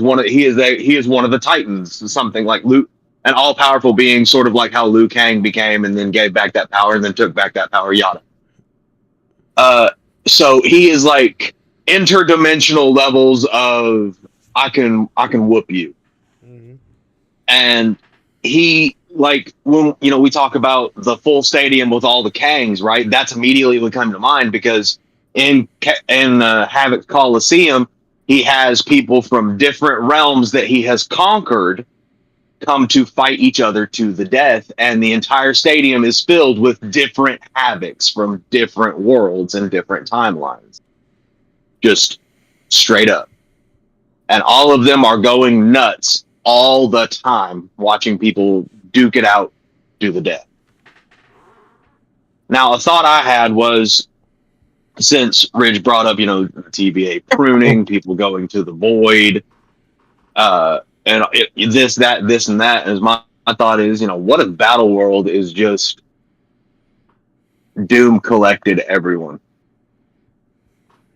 one of the Titans, something like Luke, an all-powerful being, sort of like how Liu Kang became and then gave back that power and then took back that power, yada. So he is like interdimensional levels of I can whoop you. Mm-hmm. And he, like, when we talk about the full stadium with all the Kangs, right? That's immediately what comes to mind because in Havoc Coliseum, he has people from different realms that he has conquered come to fight each other to the death, and the entire stadium is filled with different Havocs from different worlds and different timelines. Just straight up. And all of them are going nuts all the time, watching people duke it out to the death. Now, a thought I had was, since Ridge brought up, TVA pruning, people going to the void, and this, and that, is my thought is, what if Battle World is just Doom collected everyone?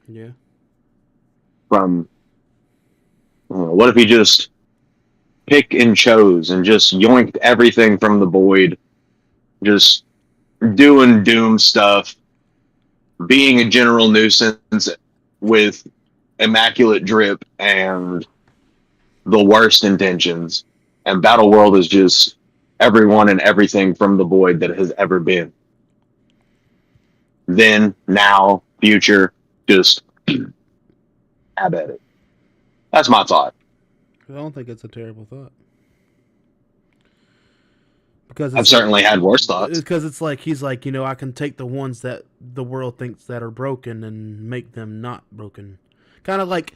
Yeah. From, what if he just pick and chose and just yoinked everything from the void, just doing Doom stuff, being a general nuisance with immaculate drip and the worst intentions, and Battle World is just everyone and everything from the void that has ever been. Then, now, future, just have at it. That's my thought. I don't think it's a terrible thought. Because I've certainly had worse thoughts. Because it's like he's like, I can take the ones that the world thinks that are broken and make them not broken. Kind of like,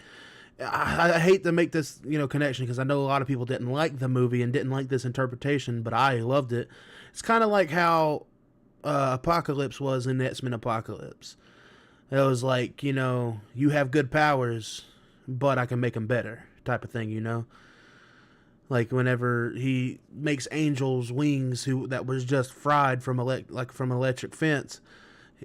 I hate to make this connection because I know a lot of people didn't like the movie and didn't like this interpretation, but I loved it. It's kind of like how Apocalypse was in X-Men Apocalypse. It was like, you know, you have good powers, but I can make them better, type of thing, you know. Like whenever he makes Angel's wings, that was just fried from from an electric fence,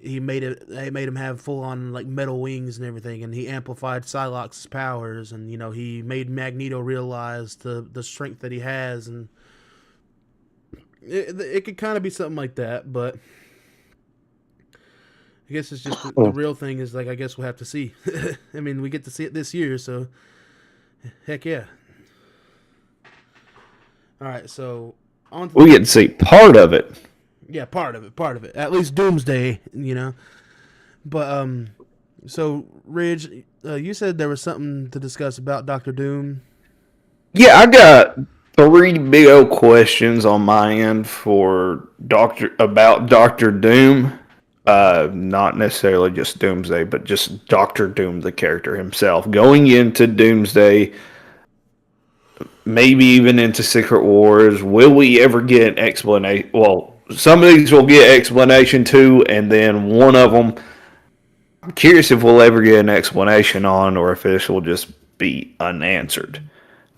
he made it. They made him have full on like metal wings and everything, and he amplified Psylocke's powers, and you know he made Magneto realize the strength that he has, and it could kind of be something like that, but I guess it's just the real thing is like I guess we'll have to see. I mean, we get to see it this year, so heck yeah. All right, so we get to see part of it. Yeah, part of it. At least Doomsday, you know. But so Ridge, you said there was something to discuss about Doctor Doom. Yeah, I got 3 big old questions on my end for Doctor Doom. Not necessarily just Doomsday, but just Doctor Doom, the character himself, going into Doomsday. Maybe even into Secret Wars. Will we ever get an explanation? Well, some of these will get explanation too, and then one of them, I'm curious if we'll ever get an explanation on, or if this will just be unanswered.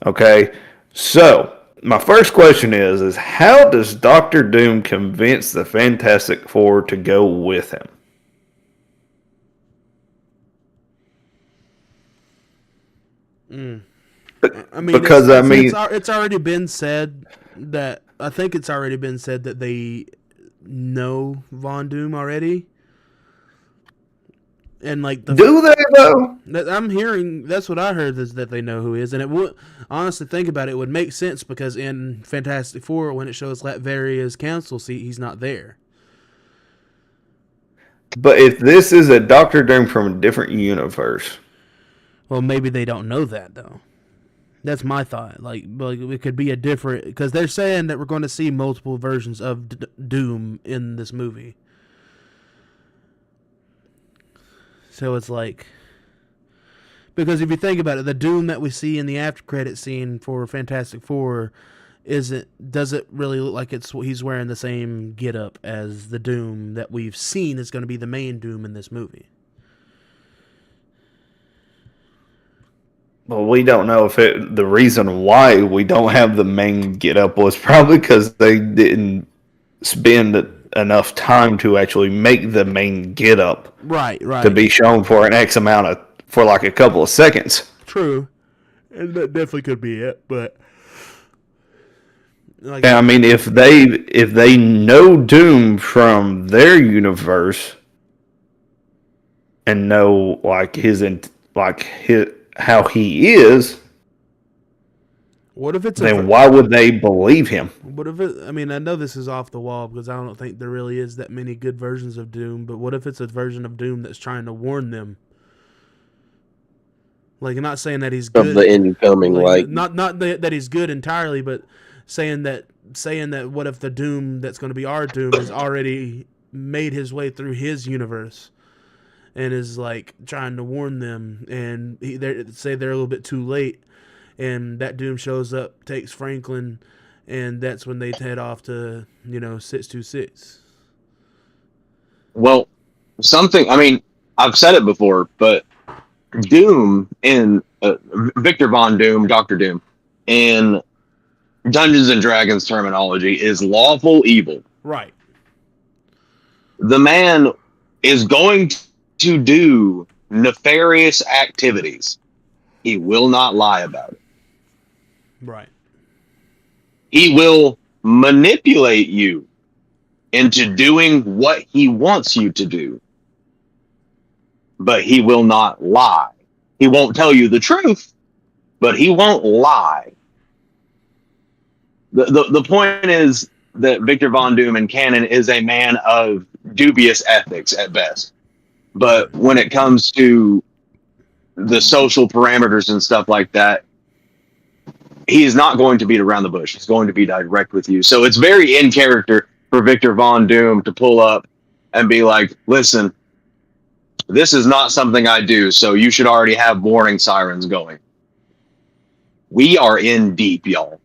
Okay, so my first question is how does Doctor Doom convince the Fantastic Four to go with him? I mean, it's already been said that they know Von Doom already, and like do they though? I'm hearing that's what I heard is that they know who he is, and it would honestly think about it would make sense because in Fantastic Four when it shows Latveria's council seat, he's not there. But if this is a Doctor Doom from a different universe, well, maybe they don't know that though. That's my thought. Like it could be a different because they're saying that we're going to see multiple versions of Doom in this movie. So it's like because if you think about it, the Doom that we see in the after credit scene for Fantastic Four doesn't really look like he's wearing the same getup as the Doom that we've seen is going to be the main Doom in this movie. Well, we don't know if the reason why we don't have the main get-up was probably because they didn't spend enough time to actually make the main get-up right to be shown for an X amount for like a couple of seconds. True, and that definitely could be it. But I mean, if they know Doom from their universe and know how he is, what if it's then why would they believe him? What if it? I mean, I know this is off the wall because I don't think there really is that many good versions of Doom. But what if it's a version of Doom that's trying to warn them? Like, I'm not saying that he's good of the incoming light. Not that he's good entirely, but saying that what if the Doom that's going to be our Doom has already made his way through his universe? And is like trying to warn them, and say they're a little bit too late, and that Doom shows up, takes Franklin, and that's when they head off to 626. Well, I mean, I've said it before, but Doom in Victor Von Doom, Doctor Doom, in Dungeons and Dragons terminology is lawful evil. Right. The man is going to do nefarious activities. He will not lie about it. Right. He will manipulate you into doing what he wants you to do. But he will not lie. He won't tell you the truth, but he won't lie. The point is that Victor Von Doom in canon is a man of dubious ethics at best. But when it comes to the social parameters and stuff like that, he is not going to beat around the bush. He's going to be direct with you. So it's very in character for Victor Von Doom to pull up and be like, listen, this is not something I do, so you should already have warning sirens going. We are in deep, y'all.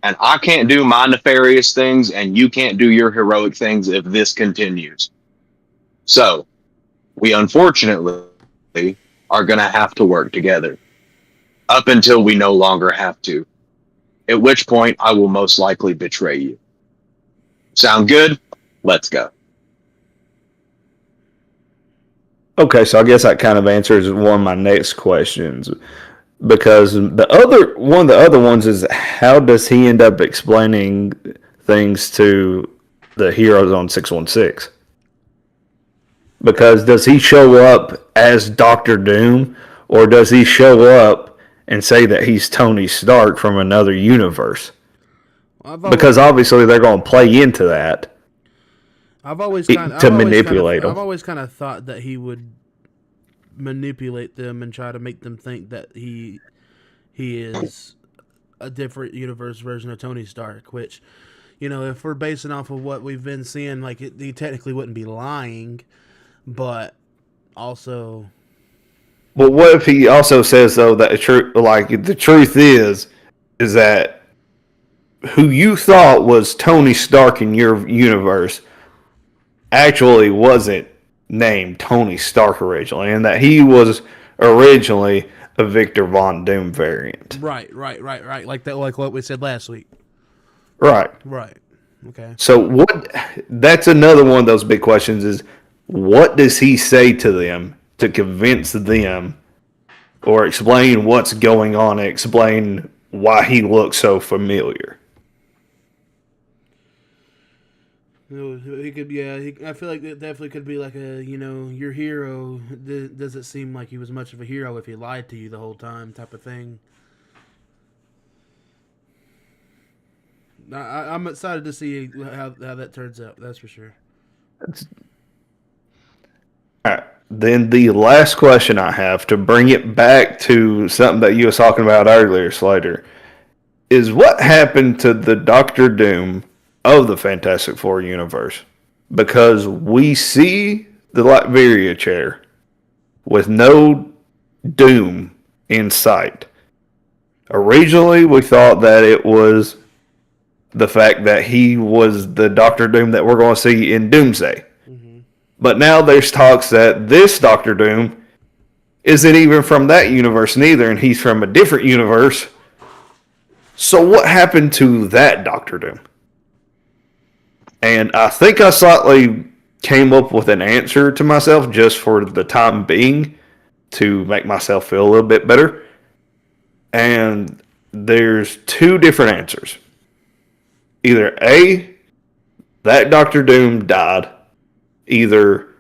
And I can't do my nefarious things, and you can't do your heroic things if this continues. So, We unfortunately are going to have to work together up until we no longer have to, at which point I will most likely betray you. Sound good? Let's go. Okay, so I guess that kind of answers one of my next questions, because the other one of the other ones is, how does he end up explaining things to the heroes on 616? Because does he show up as Doctor Doom, or does he show up and say that he's Tony Stark from another universe? Because obviously they're going to play into that. I've always kind of thought that he would manipulate them and try to make them think that he is a different universe version of Tony Stark, which, you know, if we're basing off of what we've been seeing, like, he technically wouldn't be lying, but also... Well, what if he also says, though, that the truth is that who you thought was Tony Stark in your universe actually wasn't named Tony Stark originally, and that he was originally a Victor Von Doom variant. Right. Like what we said last week. Right. Okay. So that's another one of those big questions is, what does he say to them to convince them, or explain what's going on, and explain why he looks so familiar? He could, I feel like it definitely could be like your hero. Does it seem like he was much of a hero if he lied to you the whole time, type of thing. I'm excited to see how that turns out. That's for sure. All right. Then the last question I have, to bring it back to something that you was talking about earlier, Slater, is what happened to the Doctor Doom of the Fantastic Four universe? Because we see the Latveria chair with no Doom in sight. Originally, we thought that it was the fact that he was the Doctor Doom that we're going to see in Doomsday. Mm-hmm. But now there's talks that this Doctor Doom isn't even from that universe neither, and he's from a different universe. So what happened to that Doctor Doom? And I think I slightly came up with an answer to myself just for the time being to make myself feel a little bit better. And there's two different answers. Either A, that Doctor Doom died either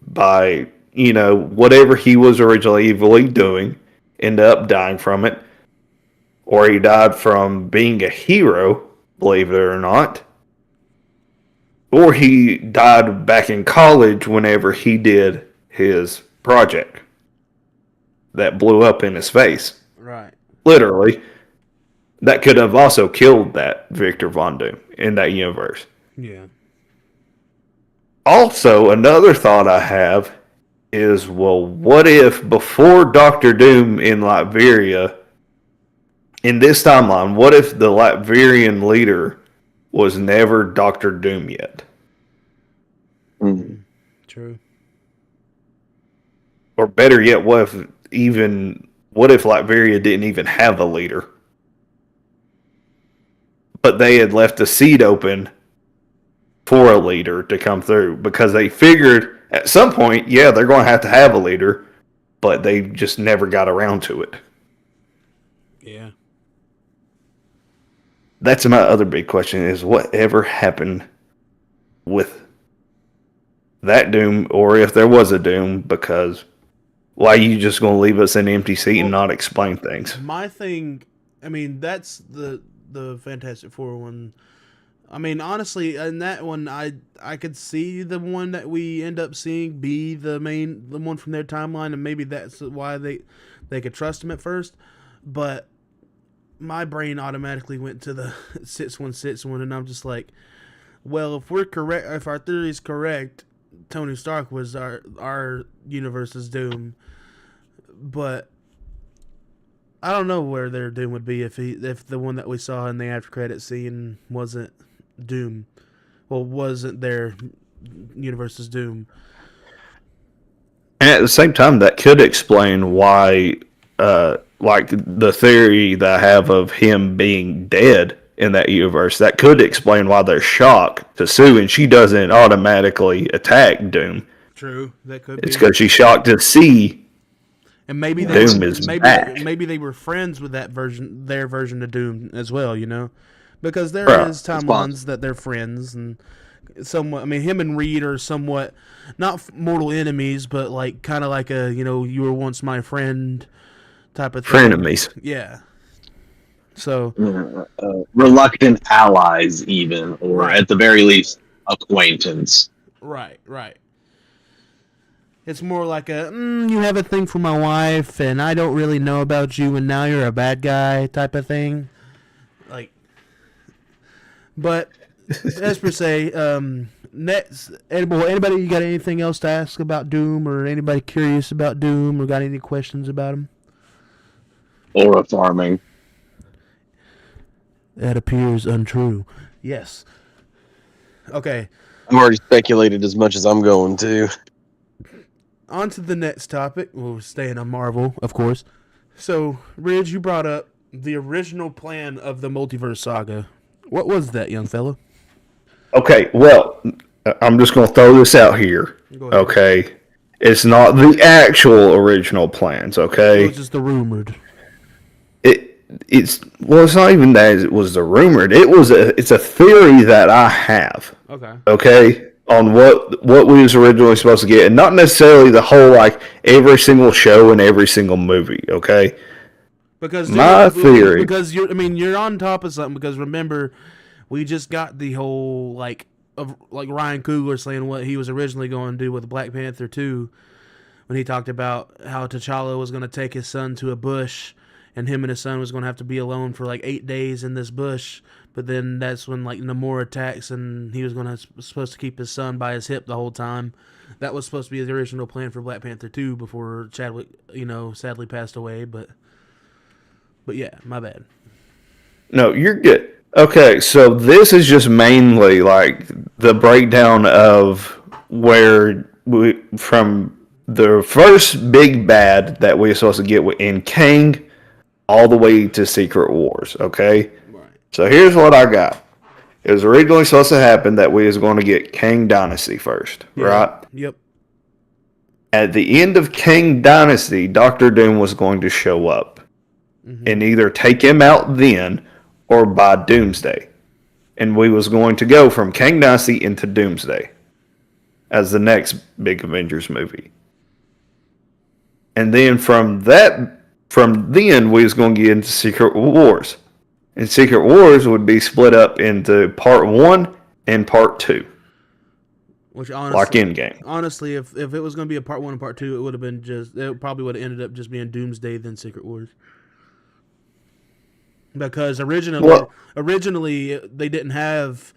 by, whatever he was originally evilly doing, ended up dying from it, or he died from being a hero, believe it or not, or he died back in college whenever he did his project that blew up in his face. Right. Literally. That could have also killed that Victor Von Doom in that universe. Yeah. Also, another thought I have is, well, what if before Doctor Doom in Latveria, in this timeline, what if the Latverian leader was never Doctor Doom yet? Mm-hmm. True. Or better yet, what if Latveria didn't even have a leader? But they had left the seat open for a leader to come through, because they figured at some point, they're going to have a leader, but they just never got around to it. Yeah. That's my other big question, is whatever happened with that Doom, or if there was a Doom, because why are you just going to leave us in an empty seat and not explain things? My thing, that's the Fantastic Four one. Honestly, in that one, I could see the one that we end up seeing be the one from their timeline, and maybe that's why they could trust him at first. But my brain automatically went to the 616 one, and I'm just like, well, if we're correct, if our theory is correct, Tony Stark was our universe's Doom. But I don't know where their Doom would be if the one that we saw in the after credit scene wasn't Doom. Well, wasn't their universe's Doom. And at the same time, that could explain why, like the theory that I have of him being dead in that universe, that could explain why they're shocked to Sue and she doesn't automatically attack Doom. True, that could be. It's because she's shocked to see and maybe Doom is back. Maybe they were friends with that version, their version of Doom as well. You know, because there is timelines that they're friends and somewhat. I mean, him and Reed are somewhat not mortal enemies, but like kind of like a you were once my friend type of thing. Frenemies. Yeah. So reluctant allies, even, or at the very least, acquaintance. Right. It's more like a you have a thing for my wife, and I don't really know about you, and now you're a bad guy type of thing. Like, but as per se, next, anybody you got anything else to ask about Doom, or anybody curious about Doom, or got any questions about him? Or farming. That appears untrue. Yes. Okay. I've already speculated as much as I'm going to. On to the next topic. We're staying on Marvel, of course. So, Ridge, you brought up the original plan of the multiverse saga. What was that, young fella? Okay, well, I'm just going to throw this out here. Okay. It's not the actual original plans, okay? It was just the rumored. It's not even that it was the rumored. It's a theory that I have. Okay. On what we was originally supposed to get, and not necessarily the whole like every single show and every single movie. Okay. Because my theory. Because you're on top of something. Because remember, we just got the whole like Ryan Coogler saying what he was originally going to do with Black Panther 2, when he talked about how T'Challa was going to take his son to a bush. And him and his son was going to have to be alone for like 8 days in this bush. But then that's when like Namor attacks, and he was supposed to keep his son by his hip the whole time. That was supposed to be the original plan for Black Panther 2 before Chadwick, sadly passed away. But yeah, my bad. No, you're good. Okay, so this is just mainly like the breakdown of where we from the first big bad that we were supposed to get in Kang all the way to Secret Wars, okay? Right. So here's what I got. It was originally supposed to happen that we was going to get Kang Dynasty first, right? Yep. At the end of Kang Dynasty, Doctor Doom was going to show up and either take him out then or by Doomsday. And we was going to go from Kang Dynasty into Doomsday as the next big Avengers movie. And then from then, we was going to get into Secret Wars. And Secret Wars would be split up into Part 1 and Part 2. Which honestly, like Endgame. Honestly, if it was going to be a Part 1 and Part 2, it probably would have ended up just being Doomsday then Secret Wars. Because originally they didn't have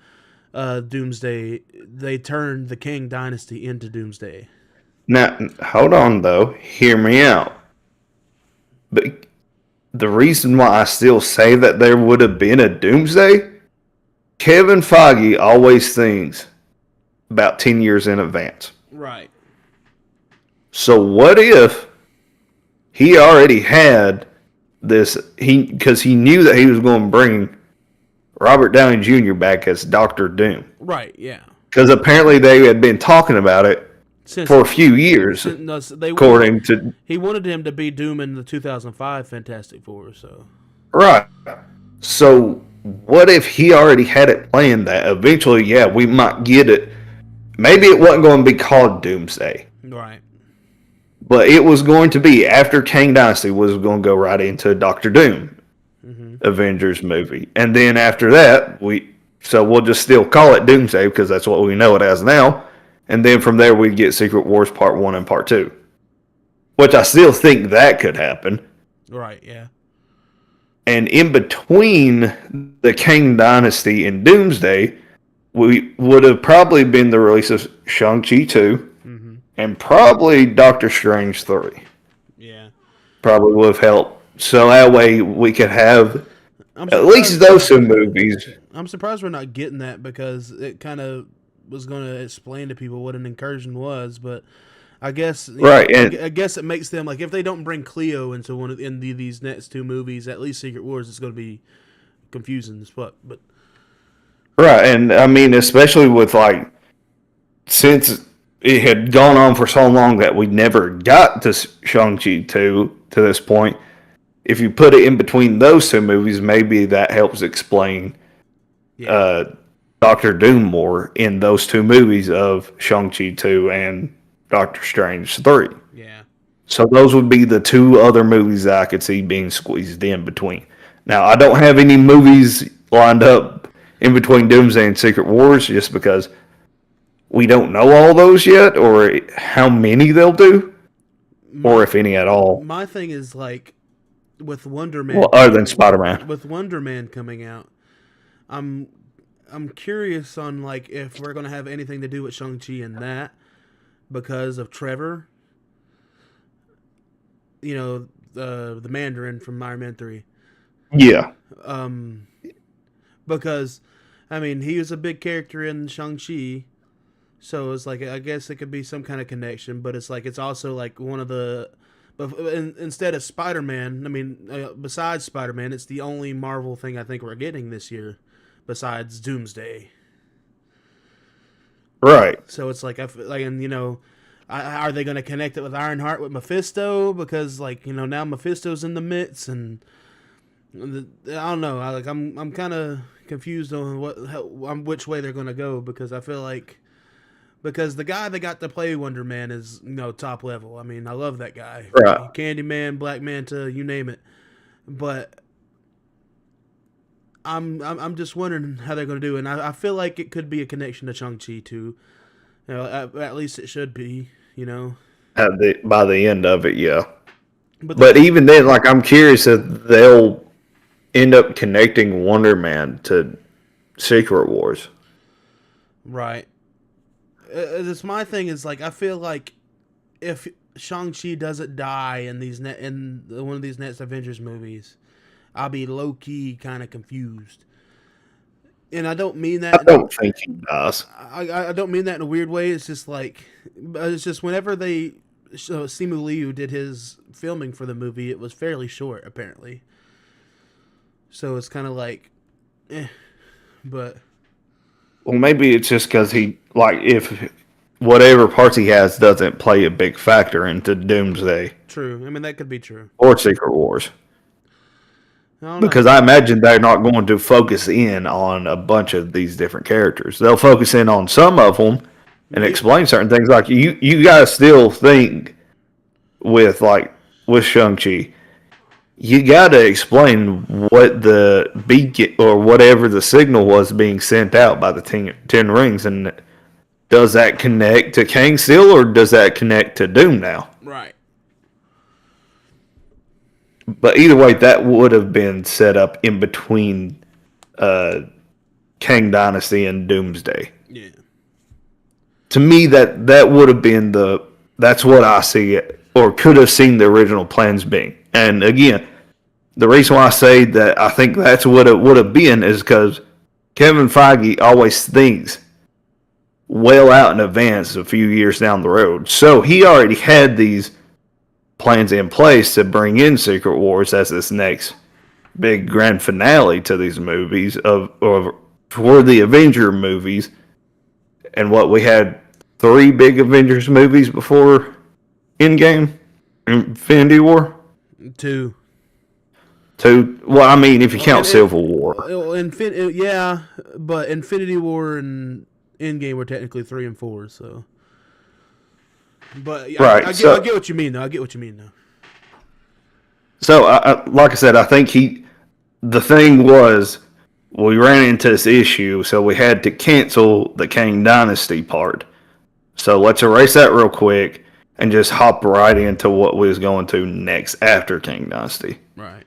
Doomsday. They turned the Kang Dynasty into Doomsday. Now, hold on, though. Hear me out. But the reason why I still say that there would have been a Doomsday, Kevin Feige always thinks about 10 years in advance. Right. So what if he already had this, because he knew that he was going to bring Robert Downey Jr. back as Doctor Doom. Right, yeah. Because apparently they had been talking about it for a few years, according to... He wanted him to be Doom in the 2005 Fantastic Four, so... Right. So, what if he already had it planned that eventually, yeah, we might get it. Maybe it wasn't going to be called Doomsday. Right. But it was going to be, after Kang Dynasty, was going to go right into Doctor Doom Avengers movie. And then after that, we'll just still call it Doomsday, because that's what we know it as now. And then from there, we get Secret Wars Part 1 and Part 2. Which I still think that could happen. Right, yeah. And in between the Kang Dynasty and Doomsday, we would have probably been the release of Shang-Chi 2 and probably Doctor Strange 3. Yeah. Probably would have helped. So that way we could have at least those two movies. I'm surprised we're not getting that, because it kind of was going to explain to people what an incursion was, but I guess Right, know, and I guess it makes them like if they don't bring Cleo into these next two movies, at least Secret Wars, it's going to be confusing as fuck. But right, and I mean, especially with like since it had gone on for so long that we never got to Shang-Chi 2 to this point. If you put it in between those two movies, maybe that helps explain Doctor Doom more in those two movies of Shang-Chi 2 and Doctor Strange 3. Yeah. So those would be the two other movies that I could see being squeezed in between. Now, I don't have any movies lined up in between Doomsday and Secret Wars just because we don't know all those yet or how many they'll do or if any at all. My thing is like with Wonder Man. Well, other than Spider-Man. With Wonder Man coming out, I'm curious on like if we're gonna have anything to do with Shang-Chi and that because of Trevor. You know, the Mandarin from Iron Man 3. Yeah. Because I mean he was a big character in Shang-Chi. So it's like I guess it could be some kind of connection, but it's like it's also like one of the but instead of Spider-Man, I mean, besides Spider-Man, it's the only Marvel thing I think we're getting this year, besides Doomsday. Right. So it's like, and you know, are they going to connect it with Ironheart with Mephisto? Because like you know now Mephisto's in the midst, and I don't know. I'm kind of confused on which way they're going to go because I feel like. Because the guy that got to play Wonder Man is, you know, top level. I mean, I love that guy. Right. Candyman, Black Manta, you name it. But I'm just wondering how they're going to do it. And I feel like it could be a connection to Shang-Chi, too. You know, at least it should be, you know. By the end of it, yeah. But even then, like, I'm curious if they'll end up connecting Wonder Man to Secret Wars. Right. This my thing is like I feel like if Shang-Chi doesn't die in one of these next Avengers movies, I'll be low key kind of confused. And I don't mean that. I don't think he does. I don't mean that in a weird way. It's just like it's just whenever Simu Liu did his filming for the movie, it was fairly short apparently. So it's kind of like, but. Well, maybe it's just because if whatever parts he has doesn't play a big factor into Doomsday. True. I mean, that could be true. Or Secret Wars. Because I imagine they're not going to focus in on a bunch of these different characters. They'll focus in on some of them and explain certain things. Like, you guys still think with Shang-Chi, you got to explain what the beacon or whatever the signal was being sent out by the Ten Rings, and does that connect to Kang still, or does that connect to Doom now? Right. But either way, that would have been set up in between Kang Dynasty and Doomsday. Yeah. To me, that would have been that's what I see it, or could have seen the original plans being. And again, the reason why I say that I think that's what it would have been is because Kevin Feige always thinks well out in advance a few years down the road. So he already had these plans in place to bring in Secret Wars as this next big grand finale to these movies for the Avenger movies. And what we had 3 big Avengers movies before Endgame, Infinity War. 2. Well, I mean, if you count Civil War. Yeah, but Infinity War and Endgame were technically 3 and 4, so. But right, I get what you mean, though. So, like I said, I think the thing was, we ran into this issue, so we had to cancel the Kang Dynasty part. So let's erase that real quick and just hop right into what we was going to next after Kang Dynasty. Right.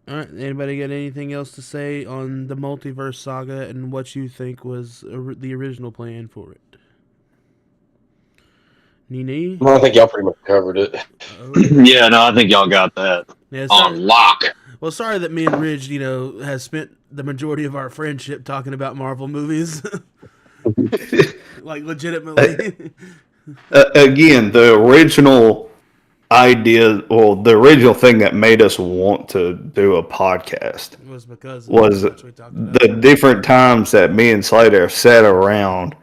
All right. Anybody got anything else to say on the Multiverse Saga and what you think was the original plan for it? Nini? Well, I think y'all pretty much covered it. Yeah, no, I think y'all got that on lock. Well, sorry that me and Ridge, has spent the majority of our friendship talking about Marvel movies. Like, legitimately. Again, the original idea, well, the original thing that made us want to do a podcast was because was of what we talked about. the different times that me and Slater sat around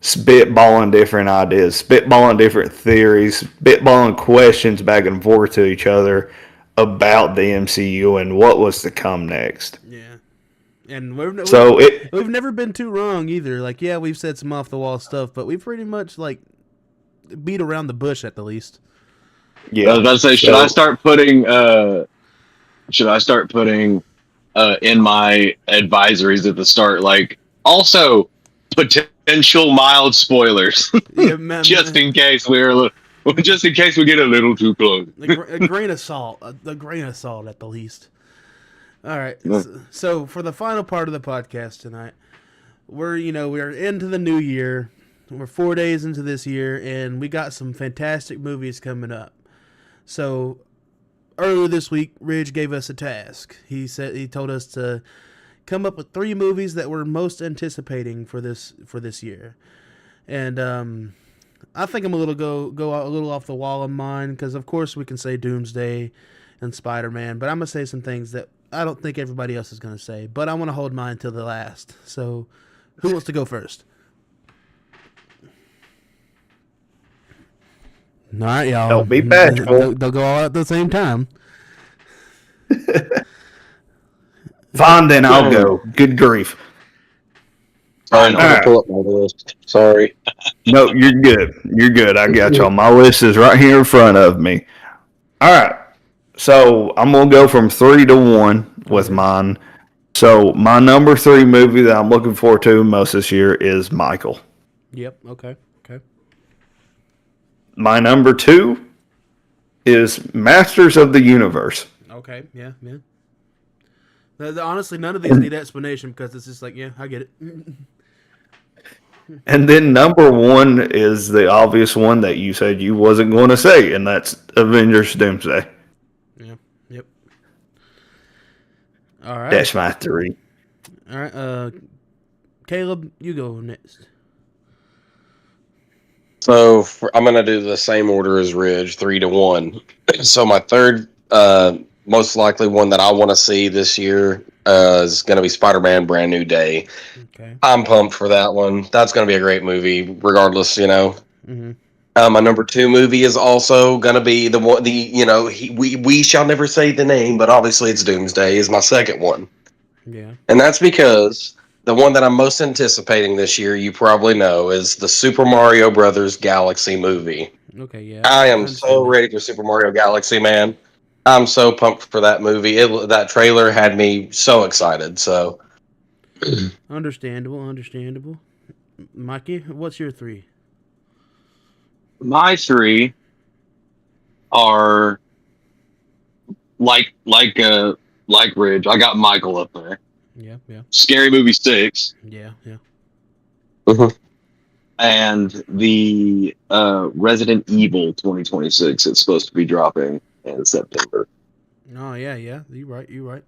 spitballing different ideas, spitballing different theories, spitballing questions back and forth to each other about the MCU and what was to come next. Yeah, and we've never been too wrong either. Like, yeah, we've said some off the wall stuff, but we've pretty much like beat around the bush at the least. Yeah, I was about to say, should I start putting in my advisories at the start, like, also potential mild spoilers, Yeah, man, just in case we get a little too close. a grain of salt, a grain of salt at the least. All right, so for the final part of the podcast tonight, we're into the new year. We're 4 days into this year, and we got some fantastic movies coming up. So earlier this week, Ridge gave us a task. He told us to come up with 3 movies that we're most anticipating for this year. And I think I'm a little go a little off the wall on mine, because of course we can say Doomsday and Spider-Man, but I'm gonna say some things that I don't think everybody else is gonna say. But I want to hold mine till the last. So who wants to go first? All right, y'all. Don't be bashful. They'll go all at the same time. Fine, then I'll go. Good grief. I'm gonna pull up my list. Sorry. No, you're good. You're good. I got y'all. My list is right here in front of me. All right. So I'm going to go from 3 to 1 with mine. So my number 3 movie that I'm looking forward to most this year is Michael. Yep. Okay. My number 2 is Masters of the Universe. Okay. Yeah. Honestly, none of these need explanation, because it's just like, yeah, I get it. And then number 1 is the obvious one that you said you wasn't going to say, and that's Avengers Doomsday. Yeah. Yep. All right. That's my 3. All right. Caleb, you go next. So I'm gonna do the same order as Ridge, 3 to 1. So my third, most likely one that I want to see this year is gonna be Spider-Man: Brand New Day. Okay. I'm pumped for that one. That's gonna be a great movie, regardless. Mm-hmm. My number 2 movie is also gonna be the one. We shall never say the name, but obviously it's Doomsday. Is my second one. Yeah. And that's because the one that I'm most anticipating this year, you probably know, is the Super Mario Brothers Galaxy movie. Okay, yeah. I am so ready for Super Mario Galaxy, man. I'm so pumped for that movie. That trailer had me so excited. So Understandable. Mikey, what's your 3? My 3 are like Ridge. I got Michael up there. Yeah. Scary Movie 6. Yeah. And the Resident Evil 2026 is supposed to be dropping in September. Oh, yeah. You're right.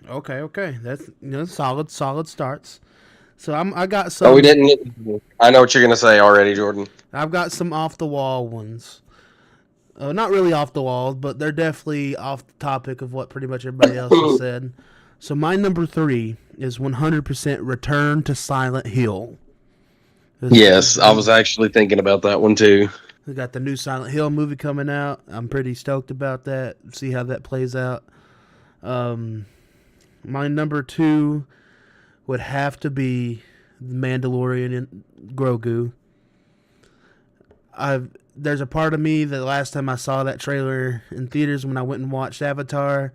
Okay. That's solid starts. So I got some. we didn't. I know what you're gonna say already, Jordan. I've got some off the wall ones. Not really off the wall, but they're definitely off the topic of what pretty much everybody else has said. So my number 3 is 100% Return to Silent Hill. Yes, I was actually thinking about that one too. We got the new Silent Hill movie coming out. I'm pretty stoked about that. See how that plays out. My number 2 would have to be The Mandalorian and Grogu. There's a part of me that last time I saw that trailer in theaters when I went and watched Avatar,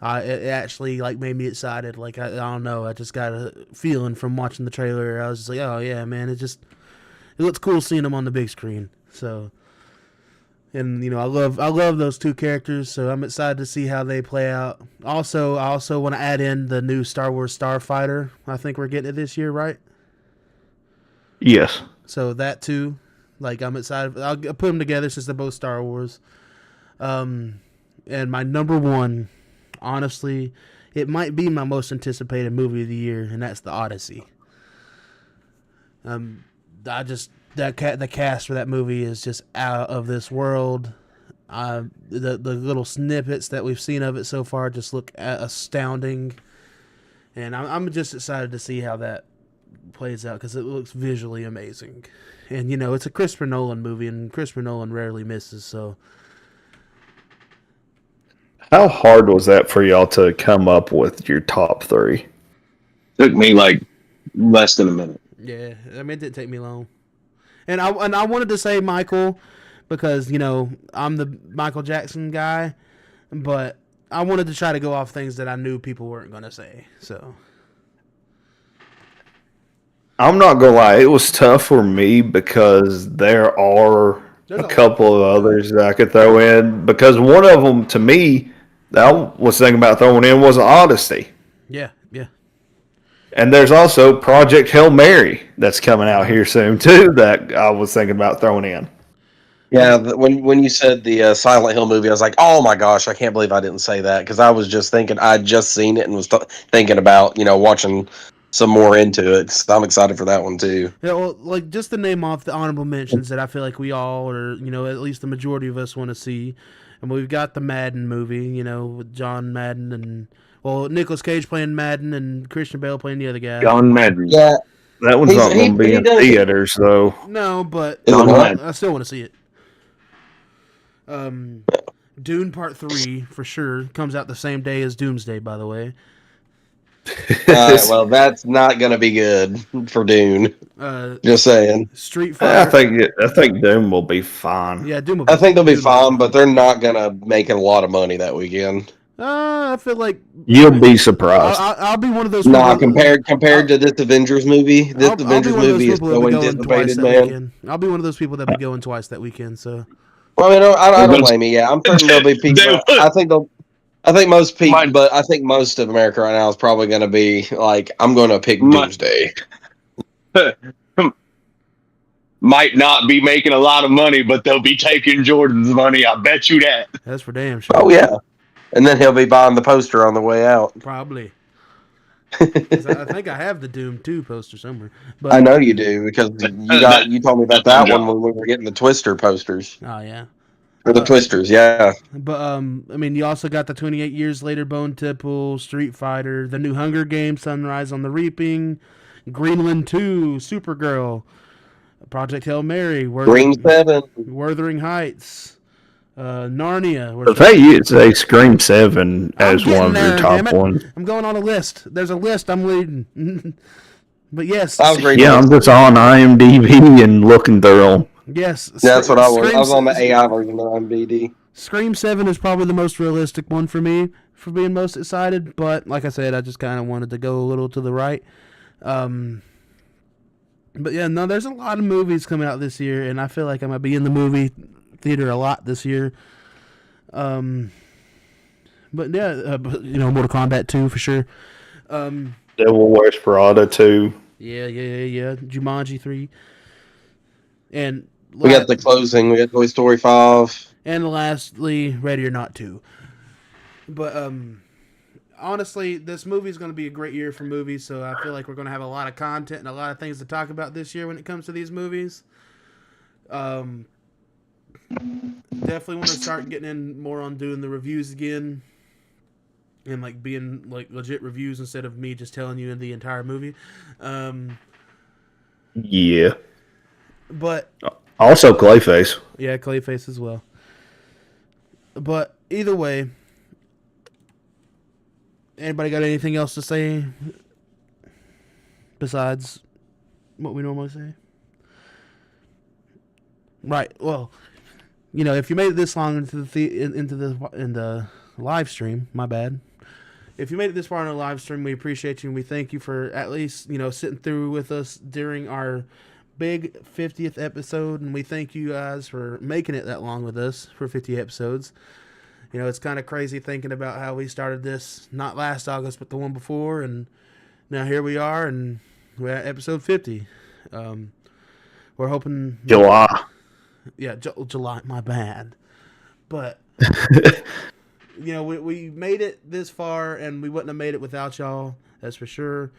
it actually made me excited. I don't know. I just got a feeling from watching the trailer. I was just like, oh yeah, man, it looks cool seeing them on the big screen. So, and I love those 2 characters. So I'm excited to see how they play out. Also, I also want to add in the new Star Wars Starfighter. I think we're getting it this year, right? Yes. So that too, I'm excited. I'll put them together since they're both Star Wars. And my number 1. Honestly, it might be my most anticipated movie of the year, and that's The Odyssey. the cast for that movie is just out of this world. The little snippets that we've seen of it so far just look astounding, and I'm just excited to see how that plays out because it looks visually amazing. And it's a Christopher Nolan movie, and Christopher Nolan rarely misses. So, How hard was that for y'all to come up with your top 3? Took me like less than a minute. yeah, I mean, it didn't take me long. And I wanted to say Michael because I'm the Michael Jackson guy, but I wanted to try to go off things that I knew people weren't going to say. So I'm not gonna lie, it was tough for me because there are There's a a couple of others that I could throw in. Because one of them, to me, that I was thinking about throwing in was Odyssey. yeah. And there's also Project Hail Mary that's coming out here soon too that I was thinking about throwing in. Yeah, when you said the Silent Hill movie, I was like, oh my gosh, I can't believe I didn't say that because I was just thinking I'd just seen it and was thinking about watching some more into it. So I'm excited for that one too. Yeah, well, like just to name off the honorable mentions that I feel like we all, or at least the majority of us, want to see, and we've got the Madden movie, with John Madden and Nicolas Cage playing Madden and Christian Bale playing the other guy. John Madden. Yeah, That one's not going to be in theaters though. No, but Is it not? I still want to see it. Dune Part 3 for sure comes out the same day as Doomsday, by the way. Well, that's not going to be good for Dune. Just saying. Street Fighter. I think Doom will be fine. Yeah, Doom will be I think they'll be Doom fine, but they're not going to make a lot of money that weekend. I feel like You'll be surprised. I'll be one of those. Nah, compared to this Avengers movie, this Avengers movie is so anticipated, man. I'll be one of those people that be going twice that weekend. So, well, I mean, I don't blame you. Yeah, I'm certain there'll be people. I think most people, but I think most of America right now is probably going to be like, I'm going to pick Doomsday. Might not be making a lot of money, but they'll be taking Jordan's money. I bet you that. that's for damn sure. Oh yeah, and then he'll be buying the poster on the way out. Probably. 'Cause I think I have the Doom 2 poster somewhere. But I know you do because you told me about that one when we were getting the Twister posters oh yeah. or the Twisters. Yeah. But I mean, you also got the 28 Years Later Bone Temple, Street Fighter, the new Hunger Games, Sunrise on the Reaping, Greenland 2, Supergirl, Project Hail Mary, Green 7, Wuthering Heights, Narnia. The fact you say Scream 7 as I'm one of getting your there, top damn it. ones. I'm going on a list. There's a list I'm reading. But yes, I was reading. Yeah, I'm just on IMDb and looking through them. yes. Yeah, that's what I was. Scream I was on the 7 AI version of MBD. Scream 7 is probably the most realistic one for me for being most excited. But like I said, I just kind of wanted to go a little to the right. But yeah, no, there's a lot of movies coming out this year, and I feel like I'm gonna be in the movie theater a lot this year. But yeah, Mortal Kombat 2 for sure. Devil Wears Prada 2. Yeah. Jumanji 3. And We got the closing. We got Toy Story 5. And lastly, Ready or Not 2. But honestly, this movie is going to be a great year for movies, so I feel like we're going to have a lot of content and a lot of things to talk about this year when it comes to these movies. Definitely want to start getting in more on doing the reviews again and like being like legit reviews instead of me just telling you the entire movie. Yeah. But Also Clayface. yeah, Clayface as well. But either way, anybody got anything else to say besides what we normally say? Right. Well, if you made it this long into the live stream, my bad. If you made it this far in the live stream, we appreciate you and we thank you for at least sitting through with us during our big 50th episode, and we thank you guys for making it that long with us for 50 episodes. It's kind of crazy thinking about how we started this not last August but the one before, and now here we are and we're at episode 50. We're hoping July. Yeah, July, my bad. But we made it this far and we wouldn't have made it without y'all, that's for sure.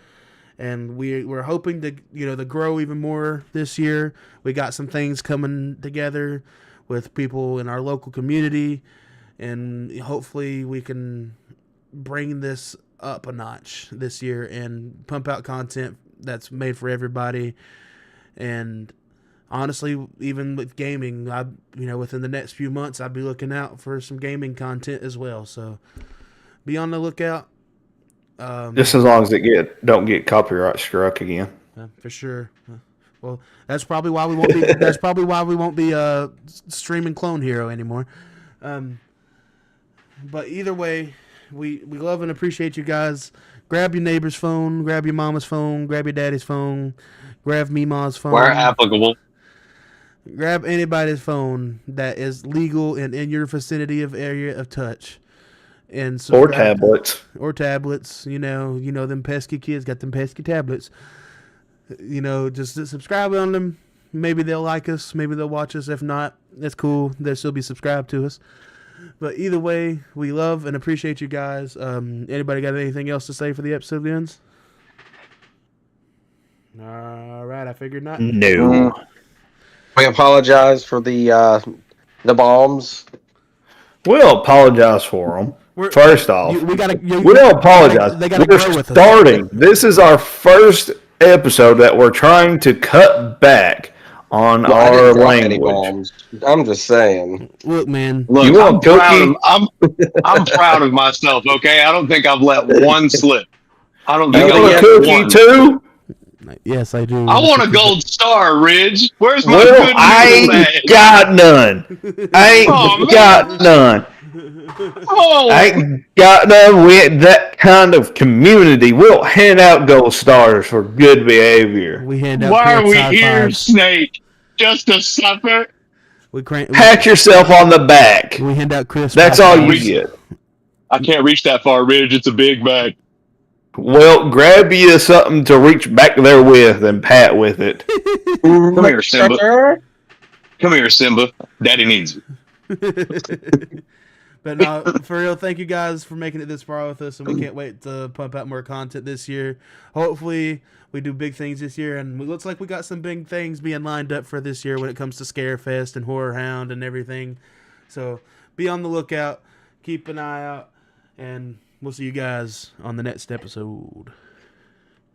and we're hoping to to grow even more this year. We got some things coming together with people in our local community, and hopefully we can bring this up a notch this year and pump out content that's made for everybody. And honestly, even with gaming, within the next few months, I'd be looking out for some gaming content as well. So be on the lookout. Just as long as it don't get copyright struck again. For sure. Well, that's probably why we won't be. That's probably why we won't be streaming Clone Hero anymore. But either way, we love and appreciate you guys. Grab your neighbor's phone, grab your mama's phone, grab your daddy's phone, grab Mima's phone. Where applicable. Grab anybody's phone that is legal and in your vicinity of area of touch. And or tablets. Or tablets. Them pesky kids got them pesky tablets. Just subscribe on them. Maybe they'll like us. Maybe they'll watch us. If not, that's cool. They'll still be subscribed to us. But either way, we love and appreciate you guys. Anybody got anything else to say for the episode, Vince? All right, I figured not. No. We apologize for the bombs. We'll apologize for them. First off, we don't apologize. We're starting. This is our first episode that we're trying to cut back on our language. I'm just saying. Look, man. Look, I'm proud of myself. Okay, I don't think I've let one slip. I don't think you I want a let cookie one. Too. Yes, I do. I want a gold star, Ridge. Where's my good I ain't got none. I ain't got none. Oh. I ain't got none with that kind of community. We'll hand out gold stars for good behavior. We hand out. Why are we here, Snake? Just to suffer? Pat yourself on the back. We hand out crisp. That's all you get. I can't reach that far, Ridge. It's a big bag. Well, grab you something to reach back there with and pat with it. Come here, Simba. Come here, Simba. Daddy needs you. But no, for real, thank you guys for making it this far with us, and we can't wait to pump out more content this year. Hopefully, we do big things this year, and it looks like we got some big things being lined up for this year when it comes to Scarefest and Horror Hound and everything. So be on the lookout, keep an eye out, and we'll see you guys on the next episode.